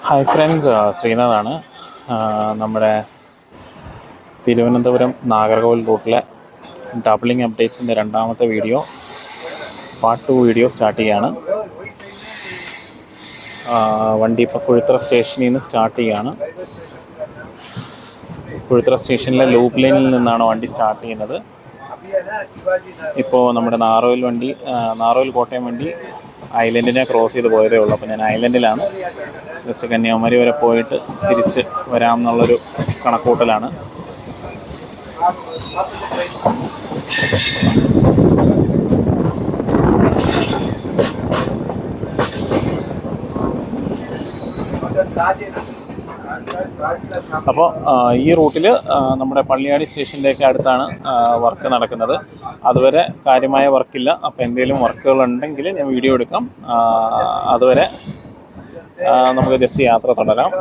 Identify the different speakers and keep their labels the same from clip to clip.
Speaker 1: Hi friends, ശ്രീനാഥാണ്. നമ്മുടെ തിരുവനന്തപുരം നാഗർകോവിൽ റൂട്ടിലെ ഡബിളിംഗ് അപ്ഡേറ്റ്സിൻ്റെ രണ്ടാമത്തെ വീഡിയോ, പാർട്ട് 2 വീഡിയോ സ്റ്റാർട്ട് ചെയ്യുകയാണ്. വണ്ടി ഇപ്പോൾ കുഴുത്തറ സ്റ്റേഷനിൽ നിന്ന് സ്റ്റാർട്ട് ചെയ്യുകയാണ്. കുഴുത്തറ സ്റ്റേഷനിലെ ലൂപ്പ് ലൈനിൽ നിന്നാണ് വണ്ടി സ്റ്റാർട്ട് ചെയ്യുന്നത്. ഇപ്പോൾ നമ്മുടെ നാറോയിൽ കോട്ടയം വണ്ടി ഐലൻഡിനെ ക്രോസ് ചെയ്ത് പോയതേ ഉള്ളൂ. അപ്പോൾ ഞാൻ ഐലൻഡിലാണ്. ജസ്റ്റ് കന്യാകുമാരി വരെ പോയിട്ട് തിരിച്ച് വരാമെന്നുള്ളൊരു കണക്കൂട്ടലാണ്. അപ്പോൾ ഈ റൂട്ടിൽ നമ്മുടെ പള്ളിയാടി സ്റ്റേഷനിലേക്ക് അടുത്താണ് വർക്ക് നടക്കുന്നത്. അതുവരെ കാര്യമായ വർക്കില്ല. അപ്പോൾ എന്തെങ്കിലും വർക്കുകൾ ഉണ്ടെങ്കിൽ ഞാൻ വീഡിയോ എടുക്കാം. അതുവരെ നമുക്ക് ജസ്റ്റ് യാത്ര തുടരാം.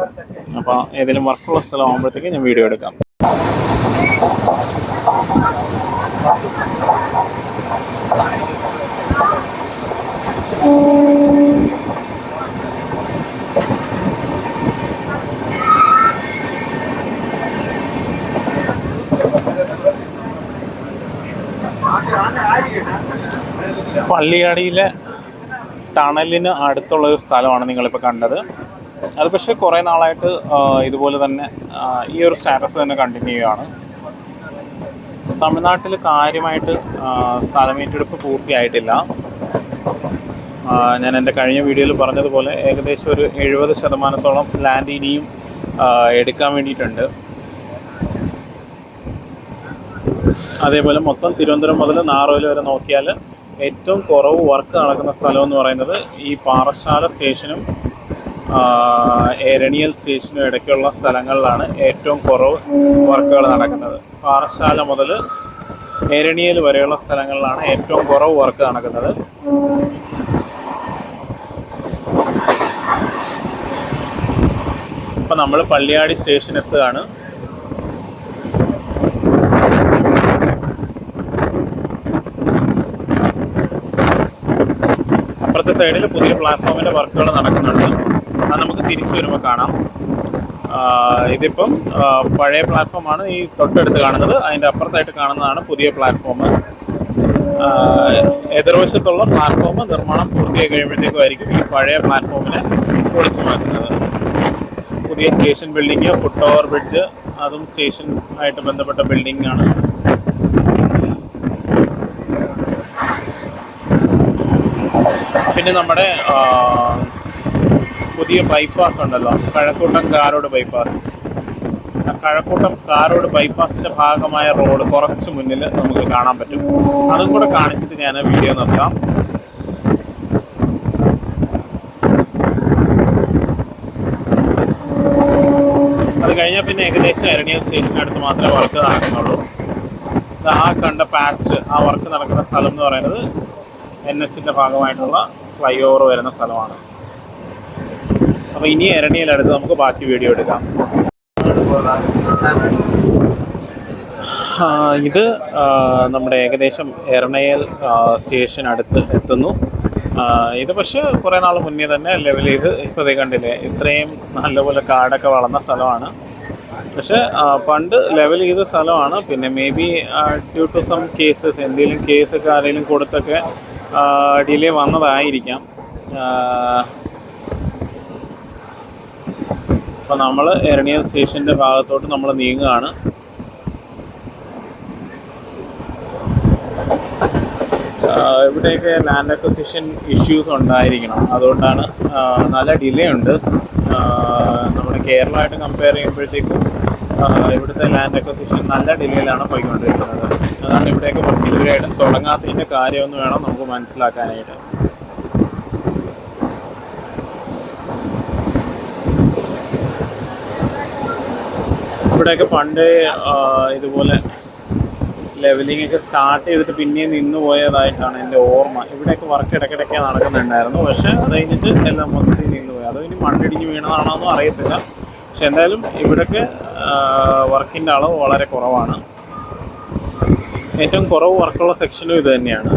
Speaker 1: അപ്പോൾ ഏതെങ്കിലും വർക്കുള്ള സ്ഥലമാകുമ്പോഴത്തേക്ക് ഞാൻ വീഡിയോ എടുക്കാം. പള്ളിയാടിയിലെ ടണലിന് അടുത്തുള്ളൊരു സ്ഥലമാണ് നിങ്ങളിപ്പോൾ കണ്ടത്. അത് പക്ഷേ കുറേ നാളായിട്ട് ഇതുപോലെ തന്നെ ഈ ഒരു സ്റ്റാറ്റസ് തന്നെ കണ്ടിന്യൂ ചെയ്യുകയാണ്. തമിഴ്നാട്ടിൽ കാര്യമായിട്ട് സ്ഥലമേറ്റെടുപ്പ് പൂർത്തിയായിട്ടില്ല. ഞാൻ എൻ്റെ കഴിഞ്ഞ വീഡിയോയിൽ പറഞ്ഞതുപോലെ ഏകദേശം ഒരു 70% ലാൻഡ് ഇനിയും എടുക്കാൻ വേണ്ടിയിട്ടുണ്ട്. അതേപോലെ മൊത്തം തിരുവനന്തപുരം മുതൽ നാറോയിൽ വരെ നോക്കിയാൽ ഏറ്റവും കുറവ് വർക്ക് നടക്കുന്ന സ്ഥലം എന്ന് പറയുന്നത് ഈ പാറശാല സ്റ്റേഷനും എരണിയൽ സ്റ്റേഷനും ഇടയ്ക്കുള്ള സ്ഥലങ്ങളിലാണ് ഏറ്റവും കുറവ് വർക്കുകൾ നടക്കുന്നത്. പാറശാല മുതൽ എരണിയൽ വരെയുള്ള സ്ഥലങ്ങളിലാണ് ഏറ്റവും കുറവ് വർക്ക് നടക്കുന്നത്. ഇപ്പം നമ്മൾ പള്ളിയാടി സ്റ്റേഷൻ എത്തുകയാണ്. അപ്പുറത്തെ സൈഡിൽ പുതിയ പ്ലാറ്റ്ഫോമിൻ്റെ വർക്കുകൾ നടക്കുന്നുണ്ട്. അത് നമുക്ക് തിരിച്ചു വരുമ്പോൾ കാണാം. ഇതിപ്പം പഴയ പ്ലാറ്റ്ഫോമാണ് ഈ തൊട്ടടുത്ത് കാണുന്നത്. അതിൻ്റെ അപ്പുറത്തായിട്ട് കാണുന്നതാണ് പുതിയ പ്ലാറ്റ്ഫോം. എതിർവശത്തുള്ള പ്ലാറ്റ്ഫോം നിർമ്മാണം പൂർത്തിയായി കഴിയുമ്പോഴത്തേക്കുമായിരിക്കും ഈ പഴയ പ്ലാറ്റ്ഫോമിനെ പൊളിച്ചു മാറ്റുന്നത്. പുതിയ station building, foot over bridge, അതും സ്റ്റേഷൻ ആയിട്ട് ബന്ധപ്പെട്ട ബിൽഡിംഗ് ആണ്. പിന്നെ നമ്മുടെ പുതിയ ബൈപ്പാസ് ഉണ്ടല്ലോ, കഴക്കൂട്ടം കാരോട് ബൈപ്പാസ്. കഴക്കൂട്ടം കാരോട് ബൈപ്പാസിൻ്റെ ഭാഗമായ റോഡ് കുറച്ച് മുന്നിൽ നമുക്ക് കാണാൻ പറ്റും. അതും കൂടെ കാണിച്ചിട്ട് ഞാൻ വീഡിയോ നിർത്താം. അത് കഴിഞ്ഞാൽ പിന്നെ ഏകദേശം എരണിയൽ സ്റ്റേഷനടുത്ത് മാത്രമേ വർക്ക് നടക്കുന്നുള്ളൂ. ആ കണ്ട പാച്ച്, ആ വർക്ക് നടക്കുന്ന സ്ഥലം എന്ന് പറയുന്നത് NHൻ്റെ ഭാഗമായിട്ടുള്ള ഫ്ലൈ ഓവർ വരുന്ന സ്ഥലമാണ്. അപ്പോൾ ഇനി എരണിയിലടുത്ത് നമുക്ക് ബാക്കി വീഡിയോ എടുക്കാം. ഇത് നമ്മുടെ ഏകദേശം എറണാകുളം സ്റ്റേഷൻ അടുത്ത് എത്തുന്നു. ഇത് പക്ഷേ കുറേ നാൾ മുന്നേ തന്നെ ലെവൽ ചെയ്ത് ഇപ്പോൾ ഇതേ കണ്ടില്ലേ, ഇത്രയും നല്ലപോലെ കാടൊക്കെ വളർന്ന സ്ഥലമാണ്. പക്ഷേ പണ്ട് ലെവൽ ചെയ്ത സ്ഥലമാണ്. പിന്നെ may be due to some cases, എന്തെങ്കിലും കേസൊക്കെ ആരെങ്കിലും കൊടുത്തൊക്കെ ഡിലേ വന്നതായിരിക്കാം. അപ്പോൾ നമ്മൾ എരണിയൽ സ്റ്റേഷൻ്റെ ഭാഗത്തോട്ട് നമ്മൾ നീങ്ങുകയാണ്. ഇവിടെയൊക്കെ ലാൻഡ് അക്വസിഷൻ ഇഷ്യൂസ് ഉണ്ടായിരിക്കണം, അതുകൊണ്ടാണ് നല്ല ഡിലേ ഉണ്ട്. നമ്മുടെ കേരളമായിട്ട് കമ്പയർ ചെയ്യുമ്പോഴത്തേക്കും ഇവിടുത്തെ ലാൻഡ് അക്വസിഷൻ നല്ല ഡിലേയിലാണ് പോയിക്കൊണ്ടിരിക്കുന്നത്. അതാണ് ഇവിടെയൊക്കെ പർട്ടിക്കുലറായിട്ടും തുടങ്ങാത്തതിൻ്റെ കാര്യമെന്ന് വേണം നമുക്ക് മനസ്സിലാക്കാനായിട്ട്. ഇവിടെയൊക്കെ പണ്ട് ഇതുപോലെ ലെവലിംഗ് ഒക്കെ സ്റ്റാർട്ട് ചെയ്തിട്ട് പിന്നെയും നിന്ന് പോയതായിട്ടാണ് എൻ്റെ ഓർമ്മ. ഇവിടെയൊക്കെ വർക്ക് ഇടയ്ക്കിടയ്ക്ക് നടക്കുന്നുണ്ടായിരുന്നു. പക്ഷേ അത് കഴിഞ്ഞിട്ട് എല്ലാം മൊത്തത്തിൽ നിന്ന് പോയി. അത് ഇനി മണ്ണിടിഞ്ഞ് വീണതാണോ എന്നും അറിയത്തില്ല. പക്ഷെ എന്തായാലും ഇവിടെയൊക്കെ വർക്കിൻ്റെ അളവ് വളരെ കുറവാണ്. ഏറ്റവും കുറവ് വർക്കുള്ള സെക്ഷനും ഇത് തന്നെയാണ്.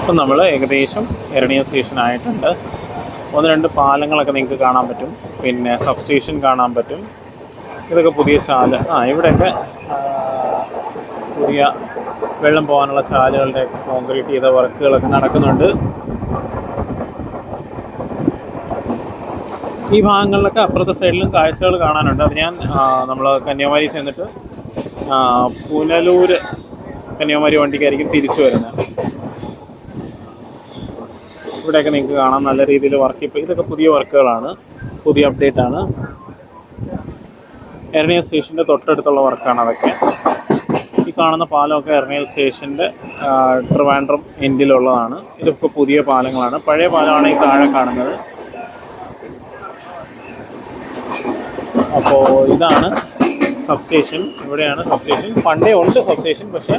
Speaker 1: അപ്പം നമ്മൾ ഏകദേശം എരണിയൽ സ്റ്റേഷൻ ആയിട്ടുണ്ട്. 1-2 പാലങ്ങളൊക്കെ നിങ്ങൾക്ക് കാണാൻ പറ്റും, പിന്നെ സബ് സ്റ്റേഷൻ കാണാൻ പറ്റും. ഇതൊക്കെ പുതിയ ചാല്. ഇവിടെയൊക്കെ പുതിയ വെള്ളം പോകാനുള്ള ചാലുകളുടെ കോൺക്രീറ്റ് ചെയ്ത വർക്കുകളൊക്കെ നടക്കുന്നുണ്ട്. ഈ ഭാഗങ്ങളിലൊക്കെ അപ്പുറത്തെ സൈഡിലും കാഴ്ചകൾ കാണാനുണ്ട്. അത് ഞാൻ നമ്മൾ കന്യാകുമാരി ചെന്നിട്ട് പുനലൂർ കന്യാകുമാരി വണ്ടിക്കായിരിക്കും തിരിച്ചു വരുന്നത്. ഇവിടെയൊക്കെ നിങ്ങൾക്ക് കാണാം നല്ല രീതിയിൽ വർക്ക്. ഇപ്പോൾ ഇതൊക്കെ പുതിയ വർക്കുകളാണ്, പുതിയ അപ്ഡേറ്റ് ആണ്. എരണിയൽ സ്റ്റേഷൻ്റെ തൊട്ടടുത്തുള്ള വർക്കാണ് അതൊക്കെ. ഈ കാണുന്ന പാലമൊക്കെ എരണിയൽ സ്റ്റേഷൻ്റെ ട്രിവാൻഡ്രം എൻഡിലുള്ളതാണ്. ഇതൊക്കെ പുതിയ പാലങ്ങളാണ്. പഴയ പാലമാണ് ഈ താഴെ കാണുന്നത്. അപ്പോൾ ഇതാണ് സബ് സ്റ്റേഷൻ. ഇവിടെയാണ് സബ് സ്റ്റേഷൻ. പണ്ടേ ഉണ്ട് സബ് സ്റ്റേഷൻ, പക്ഷേ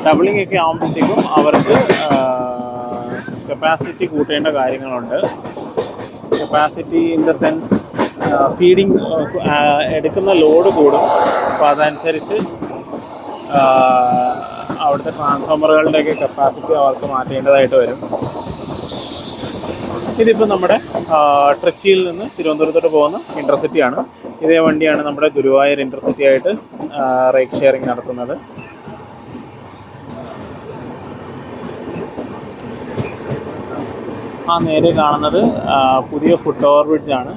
Speaker 1: ഡബിളിംഗ് ഒക്കെ ആകുമ്പോഴത്തേക്കും അവർക്ക് കപ്പാസിറ്റി കൂട്ടേണ്ട കാര്യങ്ങളുണ്ട്. Capacity in the sense feeding എടുക്കുന്ന ലോഡ് കൂടും. അപ്പോൾ അതനുസരിച്ച് അവിടുത്തെ ട്രാൻസ്ഫോമറുകളുടെയൊക്കെ കപ്പാസിറ്റി അവർക്ക് മാറ്റേണ്ടതായിട്ട് വരും. ഇതിപ്പോൾ നമ്മുടെ ട്രിച്ചിയിൽ നിന്ന് തിരുവനന്തപുരത്തോട്ട് പോകുന്ന ഇൻ്റർസിറ്റിയാണ്. ഇതേ വണ്ടിയാണ് നമ്മുടെ ഗുരുവായൂർ ഇൻ്റർസിറ്റി ആയിട്ട് റൈഡ് ഷെയറിംഗ് നടത്തുന്നത്. നേരെ കാണുന്നത് പുതിയ ഫുട് ഓവർ ബ്രിഡ്ജാണ്.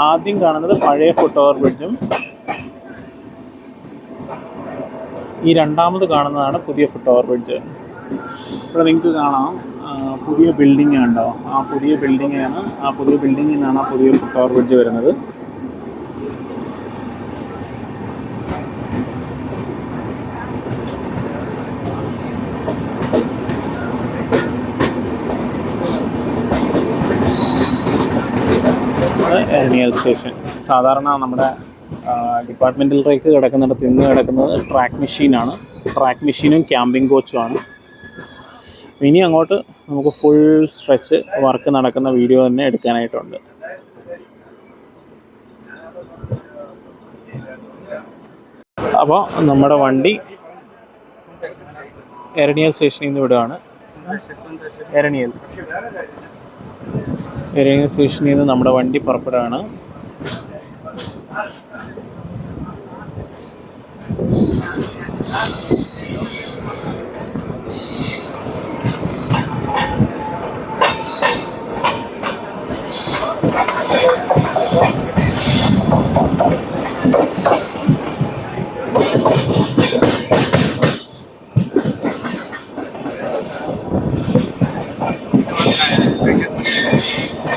Speaker 1: ആദ്യം കാണുന്നത് പഴയ ഫുട് ഓവർ ബ്രിഡ്ജും ഈ രണ്ടാമത് കാണുന്നതാണ് പുതിയ ഫുട് ഓവർ ബ്രിഡ്ജ്. ഇവിടെ നിങ്ങൾക്ക് കാണാം പുതിയ ബിൽഡിംഗ് ഉണ്ടോ? പുതിയ ബിൽഡിങ്ങാണ്. പുതിയ ബിൽഡിങ്ങിൽ നിന്നാണ് പുതിയ ഫുട് ഓവർ ബ്രിഡ്ജ് വരുന്നത്. എരണിയൽ സ്റ്റേഷൻ. സാധാരണ നമ്മുടെ ഡിപ്പാർട്ട്മെൻറ്റൽ റേക്ക് കിടക്കുന്നിടത്ത് ഇന്ന് കിടക്കുന്നത് ട്രാക്ക് മെഷീനാണ്. ട്രാക്ക് മെഷീനും ക്യാമ്പിംഗ് കോച്ചുമാണ്. ഇനി അങ്ങോട്ട് നമുക്ക് ഫുൾ സ്ട്രെച്ച് വർക്ക് നടക്കുന്ന വീഡിയോ തന്നെ എടുക്കാനായിട്ടുണ്ട്. അപ്പോൾ നമ്മുടെ വണ്ടി എരണിയൽ സ്റ്റേഷനിൽ നിന്ന് വിടുകയാണ്. എരണിയൽ സ്റ്റേഷനിൽ നിന്ന് നമ്മുടെ വണ്ടി പുറപ്പെടുകയാണ്.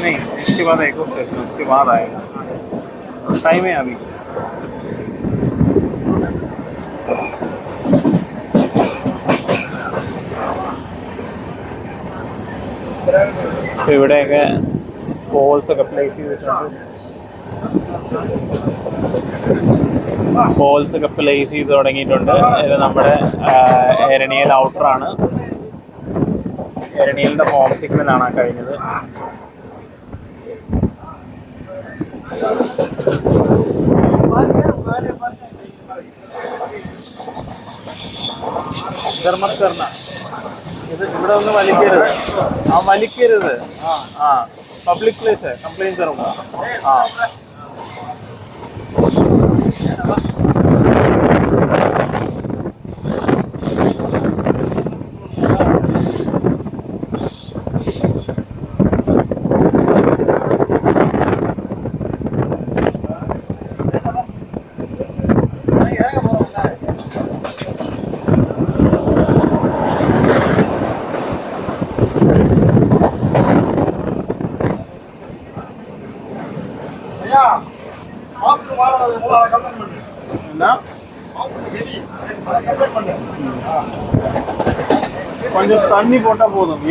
Speaker 1: नहीं, इसके बाद एक और स्टेशन, उसके बाद आएगा. टाइम है अभी. ഇവിടെയൊക്കെ പോൾസൊക്കെ പ്ലേസ് ചെയ്തിട്ടുണ്ട്. പോൾസൊക്കെ പ്ലേസ് ചെയ്ത് തുടങ്ങിയിട്ടുണ്ട്. ഇത് നമ്മുടെ എരണിയൽ ഔട്ടറാണ്. എരണിയലിൻ്റെ ഹോം സിഗ്നലാണ് കഴിഞ്ഞത്. ധർമ്മക്കർണ ഇത് ഇവിടെ ഒന്ന് വലിക്കരുത്. വലിക്കരുത്. പബ്ലിക് പ്ലേസ് കംപ്ലൈൻറ്റ് കറുമ്പ. கொஞ்சம் தண்ணி போட்டா போதும்.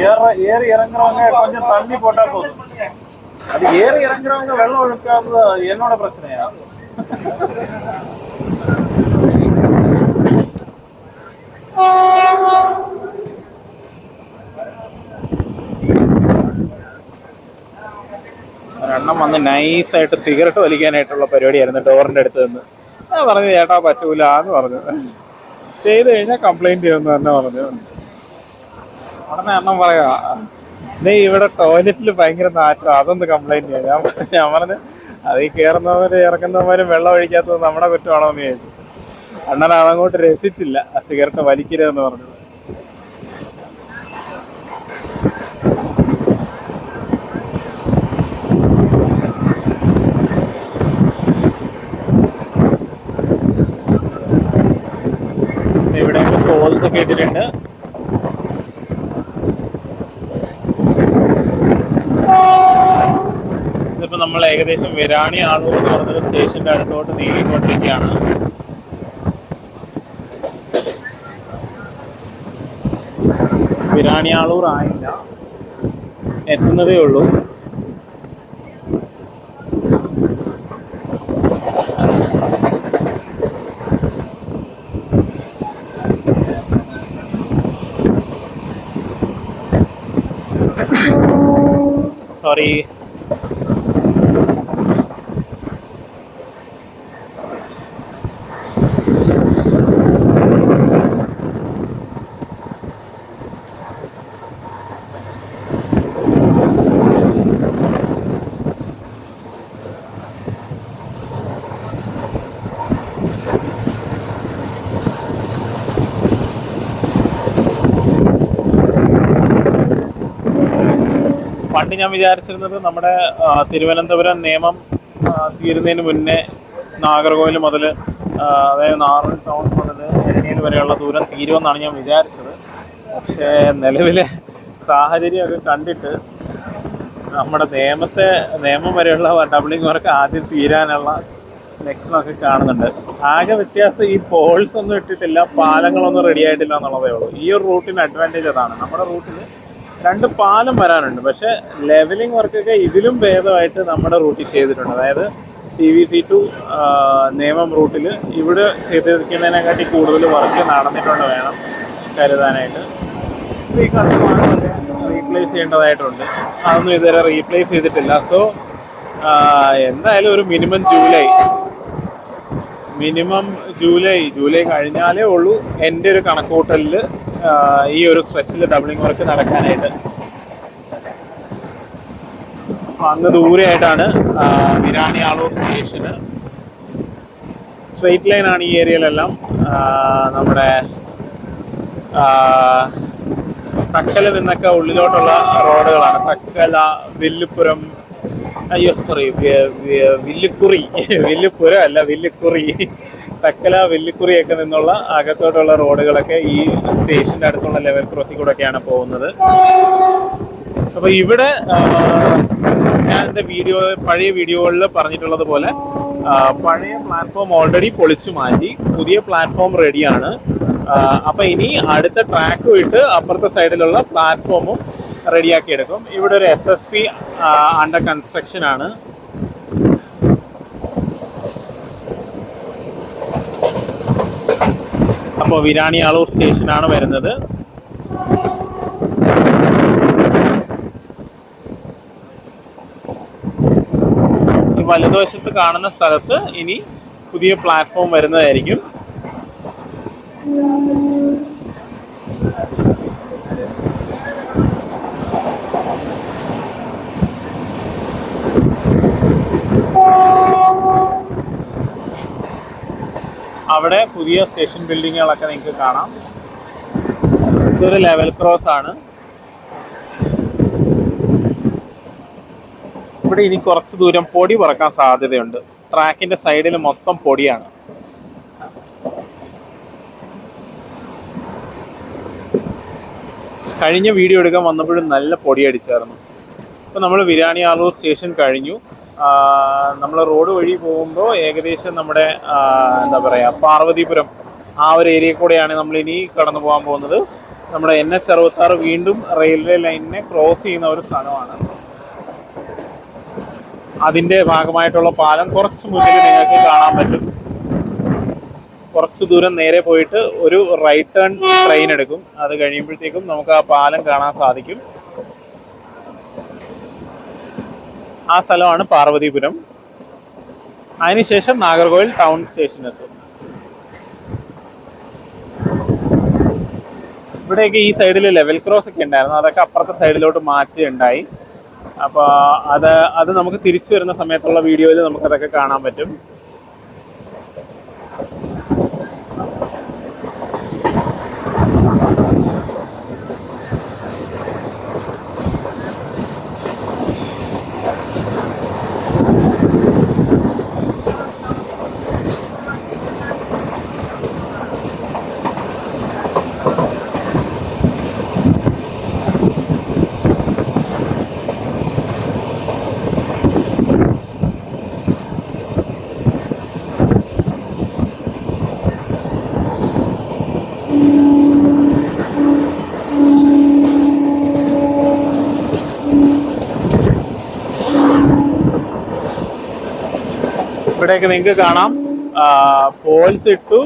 Speaker 1: ஏறி இறங்குறவங்க கொஞ்சம் தண்ணி போட்டா போதும். அது ஏறி இறங்குறவங்க வெள்ளம் ஒழுக்காது என்னோட பிரச்சனையா? ഒരെണ്ണം വന്ന് നൈസായിട്ട് സിഗരറ്റ് വലിക്കാനായിട്ടുള്ള പരിപാടിയായിരുന്നു ഡോറിൻ്റെ അടുത്ത് നിന്ന്. ഞാൻ പറഞ്ഞു ചേട്ടാ പറ്റൂല എന്ന് പറഞ്ഞു. ചെയ്ത് കഴിഞ്ഞാൽ കംപ്ലൈന്റ് ചെയ്യുമെന്ന് തന്നെ പറഞ്ഞു. ഉടനെ എണ്ണം പറയാ നീ ഇവിടെ ടോയ്ലറ്റിൽ ഭയങ്കര നാറ്റം, അതൊന്ന് കംപ്ലൈന്റ് ചെയ്യാം. ഞാൻ പറഞ്ഞു അത് ഈ കയറുന്നവര് ഇറങ്ങുന്നവരും വെള്ളം ഒഴിക്കാത്തത് നമ്മുടെ കുറ്റമാണോ എന്ന് ചോദിച്ചു. അണ്ണൻ അതങ്ങോട്ട് രസിച്ചില്ല, സിഗരറ്റ് വലിക്കരുതെന്ന് പറഞ്ഞത്. ഇവിടെ ടോൾസ് ഒക്കെ ഇട്ടിട്ടുണ്ട്. ഇതിപ്പോ നമ്മൾ ഏകദേശം വിരാണി ആളൂർ എന്ന് പറഞ്ഞൊരു സ്റ്റേഷന്റെ അടുത്തോട്ട് നീങ്ങിക്കൊണ്ടിരിക്കുകയാണ്. വിരാണി ആളൂർ ആയില്ല, എത്തുന്നതേ ഉള്ളൂ. സോറി. പണ്ട് ഞാൻ വിചാരിച്ചിരുന്നത് നമ്മുടെ തിരുവനന്തപുരം നിയമം തീരുന്നതിന് മുന്നേ നാഗർകോവിൽ മുതൽ അതായത് നാറൂർ ടൗൺ മുതൽ എരണിയിൽ വരെയുള്ള ദൂരം തീരുമെന്നാണ് ഞാൻ വിചാരിച്ചത്. പക്ഷേ നിലവിലെ സാഹചര്യമൊക്കെ കണ്ടിട്ട് നമ്മുടെ നിയമം വരെയുള്ള ഡബിളിംഗ് വർക്ക് ആദ്യം തീരാനുള്ള ലക്ഷണമൊക്കെ കാണുന്നുണ്ട്. ആകെ വ്യത്യാസം ഈ പോൾസ് ഒന്നും ഇട്ടിട്ടില്ല, പാലങ്ങളൊന്നും റെഡി ആയിട്ടില്ല എന്നുള്ളതേ ഉള്ളൂ. ഈ ഒരു റൂട്ടിന് അഡ്വാൻറ്റേജ് അതാണ്. നമ്മുടെ റൂട്ടിൽ 2 പാലം വരാനുണ്ട്, പക്ഷെ ലെവലിംഗ് വർക്കൊക്കെ ഇതിലും ഭേദമായിട്ട് നമ്മുടെ റൂട്ടിൽ ചെയ്തിട്ടുണ്ട്. അതായത് TVC ടു നേമം റൂട്ടിൽ ഇവിടെ ചെയ്തിരിക്കുന്നതിനെക്കാട്ടി കൂടുതൽ വർക്ക് നടന്നിട്ടുണ്ട് വേണം കരുതാനായിട്ട്. ഈ കണ്ടമാനമൊക്കെ റീപ്ലേസ് ചെയ്യേണ്ടതായിട്ടുണ്ട്. അതൊന്നും ഇതുവരെ റീപ്ലേസ് ചെയ്തിട്ടില്ല. സോ എന്തായാലും ഒരു മിനിമം ജൂലൈ കഴിഞ്ഞാലേ ഉള്ളൂ എൻ്റെ ഒരു കണക്കൂട്ടലിൽ ഈ ഒരു സ്ട്രെച്ചിൽ ഡബിളിംഗ് വർക്ക് നടക്കാനായിട്ട്. അങ്ങ് ദൂരെയായിട്ടാണ് വിരാണി ആളൂർ സ്റ്റേഷന്. സ്ട്രെയിറ്റ് ലൈനാണ് ഈ ഏരിയയിലെല്ലാം. നമ്മുടെ തക്കല നിന്നൊക്കെ ഉള്ളിലോട്ടുള്ള റോഡുകളാണ്. തക്കല, വില്ലുപുരം, വില്ലുപുരം അല്ല വില്ലുക്കുറി. തക്കല, വില്ലുക്കുറിയൊക്കെ നിന്നുള്ള അകത്തോട്ടുള്ള റോഡുകളൊക്കെ ഈ സ്റ്റേഷൻ്റെ അടുത്തുള്ള ലെവൽ ക്രോസിംഗ് കൂടെ ഒക്കെയാണ് പോകുന്നത്. അപ്പോൾ ഇവിടെ ഞാൻ എൻ്റെ പഴയ വീഡിയോകളിൽ പറഞ്ഞിട്ടുള്ളത് പോലെ പഴയ പ്ലാറ്റ്ഫോം ഓൾറെഡി പൊളിച്ചു മാറ്റി, പുതിയ പ്ലാറ്റ്ഫോം റെഡിയാണ്. അപ്പം ഇനി അടുത്ത ട്രാക്ക് വിട്ട് അപ്പുറത്തെ സൈഡിലുള്ള പ്ലാറ്റ്ഫോമും റെഡിയാക്കി എടുക്കും. ഇവിടെ ഒരു SSP അണ്ടർ കൺസ്ട്രക്ഷൻ ആണ്. അപ്പോൾ വിരാണി ആളൂർ സ്റ്റേഷനാണ് വരുന്നത്. ഈ വലതുവശത്ത് കാണുന്ന സ്ഥലത്ത് ഇനി പുതിയ പ്ലാറ്റ്ഫോം വരുന്നതായിരിക്കും. അവിടെ പുതിയ സ്റ്റേഷൻ ബിൽഡിങ്ങുകളൊക്കെ നിങ്ങൾക്ക് കാണാം. ഇതൊരു ലെവൽ ക്രോസ് ആണ്. ഇവിടെ ഇനി കുറച്ച് ദൂരം പൊടി പറക്കാൻ സാധ്യതയുണ്ട്. ട്രാക്കിന്റെ സൈഡിൽ മൊത്തം പൊടിയാണ്. കഴിഞ്ഞ വീഡിയോ എടുക്കാൻ വന്നപ്പോഴും നല്ല പൊടി അടിച്ചായിരുന്നു. ഇപ്പോൾ നമ്മൾ വിരാണി ആളൂർ സ്റ്റേഷൻ കഴിഞ്ഞു. നമ്മൾ റോഡ് വഴി പോകുമ്പോൾ ഏകദേശം നമ്മുടെ എന്താ പറയുക പാർവതിപുരം ആ ഒരു ഏരിയ കൂടെയാണ് നമ്മൾ ഇനി കടന്നു പോകാൻ പോകുന്നത്. നമ്മുടെ NH66 വീണ്ടും റെയിൽവേ ലൈനിനെ ക്രോസ് ചെയ്യുന്ന ഒരു സ്ഥലമാണ്. അതിൻ്റെ ഭാഗമായിട്ടുള്ള പാലം കുറച്ച് മുന്നിൽ നിങ്ങൾക്ക് കാണാൻ പറ്റും. കുറച്ച് ദൂരം നേരെ പോയിട്ട് ഒരു റൈറ്റ് ടേൺ ട്രെയിൻ എടുക്കും. അത് കഴിയുമ്പോഴത്തേക്കും നമുക്ക് ആ പാലം കാണാൻ സാധിക്കും. ആ സ്ഥലമാണ് പാർവതിപുരം. അതിനുശേഷം നാഗർകോവിൽ ടൗൺ സ്റ്റേഷനെത്തും. ഇവിടെയൊക്കെ ഈ സൈഡിൽ ലെവൽ ക്രോസ് ഒക്കെ ഉണ്ടായിരുന്നു, അതൊക്കെ അപ്പുറത്തെ സൈഡിലോട്ട് മാറ്റുകയുണ്ടായി. അപ്പോൾ അത് നമുക്ക് തിരിച്ചു വരുന്ന സമയത്തുള്ള വീഡിയോയിൽ നമുക്കതൊക്കെ കാണാൻ പറ്റും. ഇവിടെയൊക്കെ നിങ്ങൾക്ക് കാണാം പോൾസ് ഇട്ടു,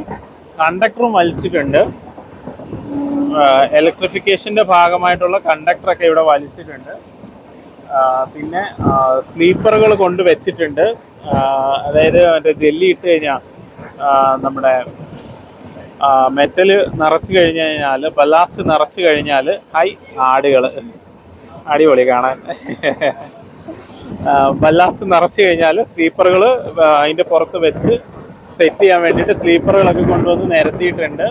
Speaker 1: കണ്ടക്ടറും വലിച്ചിട്ടുണ്ട്. ഇലക്ട്രിഫിക്കേഷൻ്റെ ഭാഗമായിട്ടുള്ള കണ്ടക്ടറൊക്കെ ഇവിടെ വലിച്ചിട്ടുണ്ട്. പിന്നെ സ്ലീപ്പറുകൾ കൊണ്ട് വെച്ചിട്ടുണ്ട്. അതായത് മറ്റേ ജെല്ലി ഇട്ട് കഴിഞ്ഞാൽ നമ്മുടെ മെറ്റൽ നിറച്ച് കഴിഞ്ഞ് കഴിഞ്ഞാൽ, ബല്ലാസ്റ്റ് നിറച്ച് കഴിഞ്ഞാൽ ആടുകൾ അടിപൊളി കാണാൻ. ബല്ലാസ്റ്റ് നിറച്ച് കഴിഞ്ഞാൽ സ്ലീപ്പറുകൾ അതിൻ്റെ പുറത്ത് വെച്ച് സെറ്റ് ചെയ്യാൻ വേണ്ടിയിട്ട് സ്ലീപ്പറുകളൊക്കെ കൊണ്ടുവന്ന് നിരത്തിയിട്ടുണ്ട്.